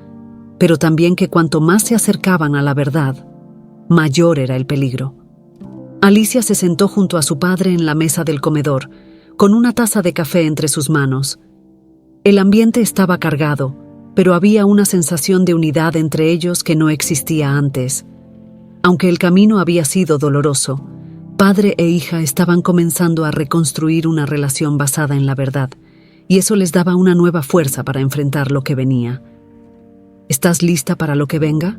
pero también que cuanto más se acercaban a la verdad, mayor era el peligro. Alicia se sentó junto a su padre en la mesa del comedor, con una taza de café entre sus manos. El ambiente estaba cargado, pero había una sensación de unidad entre ellos que no existía antes. Aunque el camino había sido doloroso, padre e hija estaban comenzando a reconstruir una relación basada en la verdad, y eso les daba una nueva fuerza para enfrentar lo que venía. «¿Estás lista para lo que venga?»,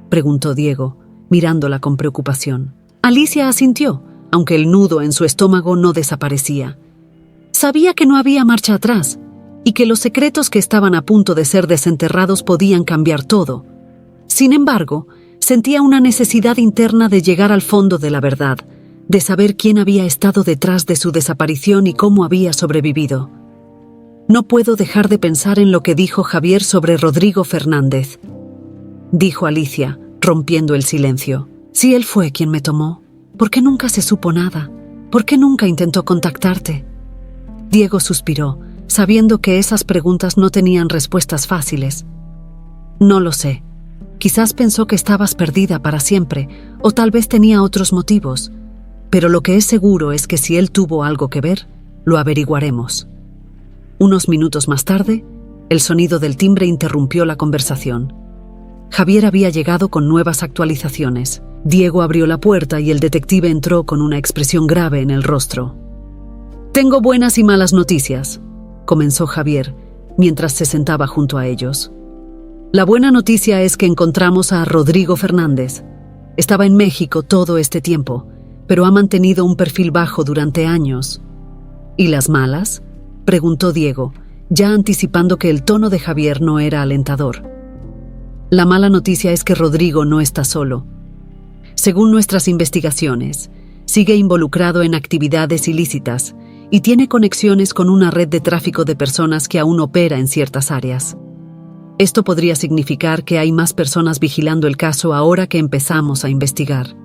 preguntó Diego, mirándola con preocupación. Alicia asintió, aunque el nudo en su estómago no desaparecía. Sabía que no había marcha atrás y que los secretos que estaban a punto de ser desenterrados podían cambiar todo. Sin embargo, sentía una necesidad interna de llegar al fondo de la verdad, de saber quién había estado detrás de su desaparición y cómo había sobrevivido. «No puedo dejar de pensar en lo que dijo Javier sobre Rodrigo Fernández», dijo Alicia, rompiendo el silencio. «Si él fue quien me tomó, ¿por qué nunca se supo nada? ¿Por qué nunca intentó contactarte?». Diego suspiró, sabiendo que esas preguntas no tenían respuestas fáciles. «No lo sé. Quizás pensó que estabas perdida para siempre, o tal vez tenía otros motivos. Pero lo que es seguro es que si él tuvo algo que ver, lo averiguaremos». Unos minutos más tarde, el sonido del timbre interrumpió la conversación. Javier había llegado con nuevas actualizaciones. Diego abrió la puerta y el detective entró con una expresión grave en el rostro. «Tengo buenas y malas noticias», comenzó Javier, mientras se sentaba junto a ellos. «La buena noticia es que encontramos a Rodrigo Fernández. Estaba en México todo este tiempo, pero ha mantenido un perfil bajo durante años». «¿Y las malas?», preguntó Diego, ya anticipando que el tono de Javier no era alentador. «La mala noticia es que Rodrigo no está solo. Según nuestras investigaciones, sigue involucrado en actividades ilícitas y tiene conexiones con una red de tráfico de personas que aún opera en ciertas áreas. Esto podría significar que hay más personas vigilando el caso ahora que empezamos a investigar».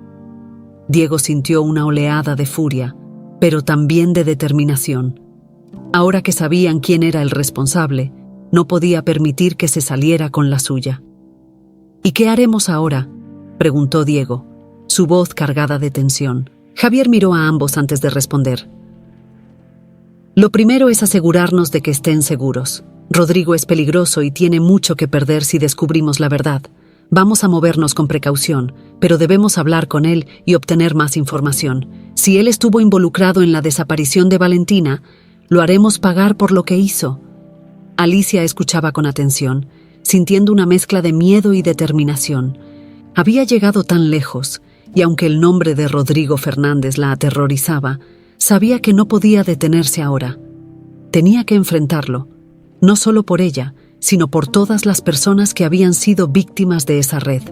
Diego sintió una oleada de furia, pero también de determinación. Ahora que sabían quién era el responsable, No podía permitir que se saliera con la suya. ¿Y qué haremos ahora?, preguntó Diego, su voz cargada de tensión. Javier miró a ambos antes de responder. Lo primero es asegurarnos de que estén seguros. Rodrigo es peligroso y tiene mucho que perder si descubrimos la verdad. Vamos a movernos con precaución, pero debemos hablar con él y obtener más información. Si él estuvo involucrado en la desaparición de Valentina, lo haremos pagar por lo que hizo. Alicia escuchaba con atención, sintiendo una mezcla de miedo y determinación. Había llegado tan lejos, y aunque el nombre de Rodrigo Fernández la aterrorizaba, sabía que no podía detenerse ahora. Tenía que enfrentarlo, no solo por ella, sino por todas las personas que habían sido víctimas de esa red.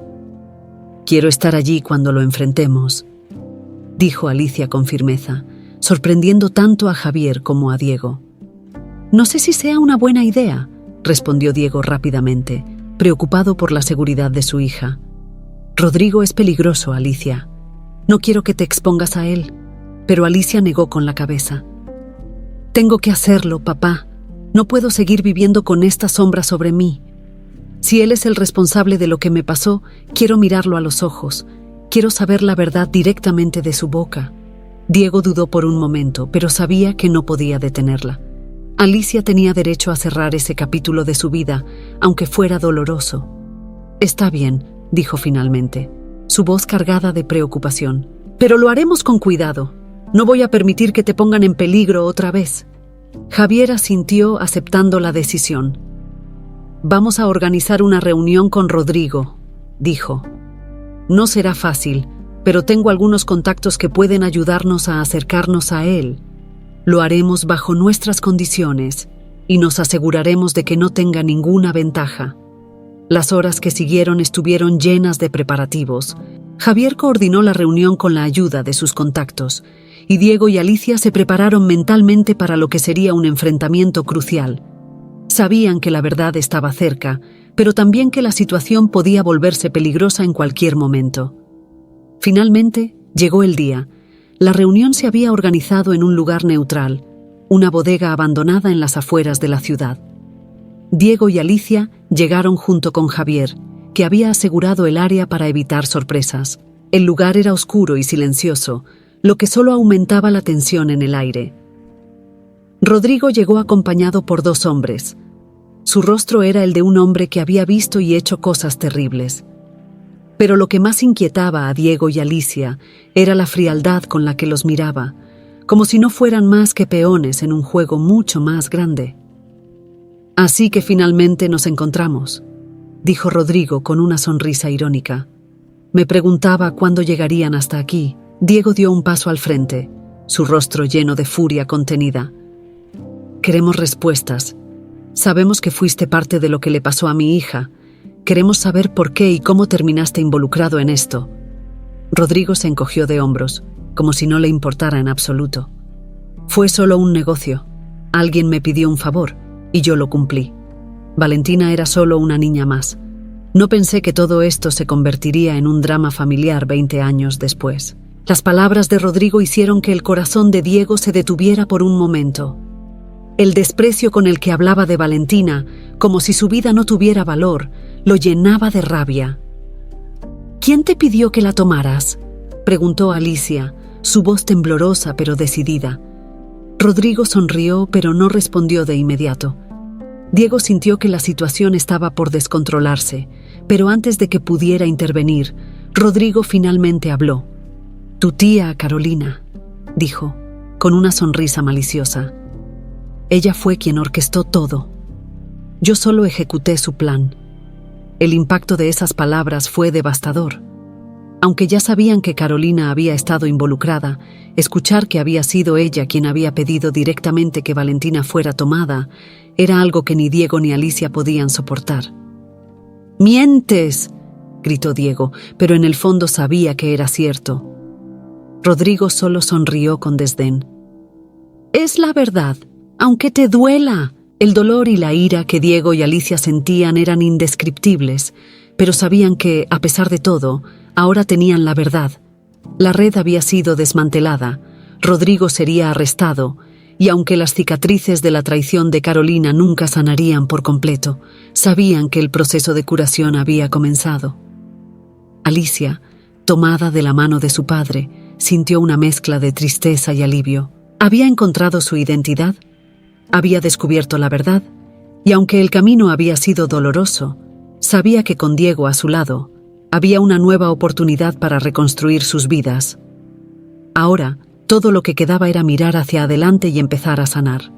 «Quiero estar allí cuando lo enfrentemos», dijo Alicia con firmeza, sorprendiendo tanto a Javier como a Diego. «No sé si sea una buena idea», respondió Diego rápidamente, preocupado por la seguridad de su hija. «Rodrigo es peligroso, Alicia. No quiero que te expongas a él». Pero Alicia negó con la cabeza. «Tengo que hacerlo, papá. No puedo seguir viviendo con esta sombra sobre mí. Si él es el responsable de lo que me pasó, quiero mirarlo a los ojos. Quiero saber la verdad directamente de su boca». Diego dudó por un momento, pero sabía que no podía detenerla. Alicia tenía derecho a cerrar ese capítulo de su vida, aunque fuera doloroso. «Está bien», dijo finalmente, su voz cargada de preocupación. «Pero lo haremos con cuidado. No voy a permitir que te pongan en peligro otra vez». Javier asintió aceptando la decisión. «Vamos a organizar una reunión con Rodrigo», dijo. «No será fácil, pero tengo algunos contactos que pueden ayudarnos a acercarnos a él. Lo haremos bajo nuestras condiciones y nos aseguraremos de que no tenga ninguna ventaja». Las horas que siguieron estuvieron llenas de preparativos. Javier coordinó la reunión con la ayuda de sus contactos, y Diego y Alicia se prepararon mentalmente para lo que sería un enfrentamiento crucial. Sabían que la verdad estaba cerca, pero también que la situación podía volverse peligrosa en cualquier momento. Finalmente, llegó el día. La reunión se había organizado en un lugar neutral, una bodega abandonada en las afueras de la ciudad. Diego y Alicia llegaron junto con Javier, que había asegurado el área para evitar sorpresas. El lugar era oscuro y silencioso, lo que solo aumentaba la tensión en el aire. Rodrigo llegó acompañado por 2 hombres. Su rostro era el de un hombre que había visto y hecho cosas terribles. Pero lo que más inquietaba a Diego y Alicia era la frialdad con la que los miraba, como si no fueran más que peones en un juego mucho más grande. «Así que finalmente nos encontramos», dijo Rodrigo con una sonrisa irónica. «Me preguntaba cuándo llegarían hasta aquí». Diego dio un paso al frente, su rostro lleno de furia contenida. «Queremos respuestas. Sabemos que fuiste parte de lo que le pasó a mi hija. Queremos saber por qué y cómo terminaste involucrado en esto». Rodrigo se encogió de hombros, como si no le importara en absoluto. «Fue solo un negocio. Alguien me pidió un favor y yo lo cumplí. Valentina era solo una niña más. No pensé que todo esto se convertiría en un drama familiar 20 años después». Las palabras de Rodrigo hicieron que el corazón de Diego se detuviera por un momento. El desprecio con el que hablaba de Valentina, como si su vida no tuviera valor, lo llenaba de rabia. «¿Quién te pidió que la tomaras?», preguntó Alicia, su voz temblorosa pero decidida. Rodrigo sonrió, pero no respondió de inmediato. Diego sintió que la situación estaba por descontrolarse, pero antes de que pudiera intervenir, Rodrigo finalmente habló. «Tu tía, Carolina», dijo, con una sonrisa maliciosa. «Ella fue quien orquestó todo. Yo solo ejecuté su plan». El impacto de esas palabras fue devastador. Aunque ya sabían que Carolina había estado involucrada, escuchar que había sido ella quien había pedido directamente que Valentina fuera tomada era algo que ni Diego ni Alicia podían soportar. «¡Mientes!», gritó Diego, pero en el fondo sabía que era cierto. Rodrigo solo sonrió con desdén. «Es la verdad, aunque te duela». El dolor y la ira que Diego y Alicia sentían eran indescriptibles, pero sabían que, a pesar de todo, ahora tenían la verdad. La red había sido desmantelada, Rodrigo sería arrestado, y aunque las cicatrices de la traición de Carolina nunca sanarían por completo, sabían que el proceso de curación había comenzado. Alicia, tomada de la mano de su padre, sintió una mezcla de tristeza y alivio. Había encontrado su identidad, había descubierto la verdad, y aunque el camino había sido doloroso, sabía que con Diego a su lado, había una nueva oportunidad para reconstruir sus vidas. Ahora, todo lo que quedaba era mirar hacia adelante y empezar a sanar.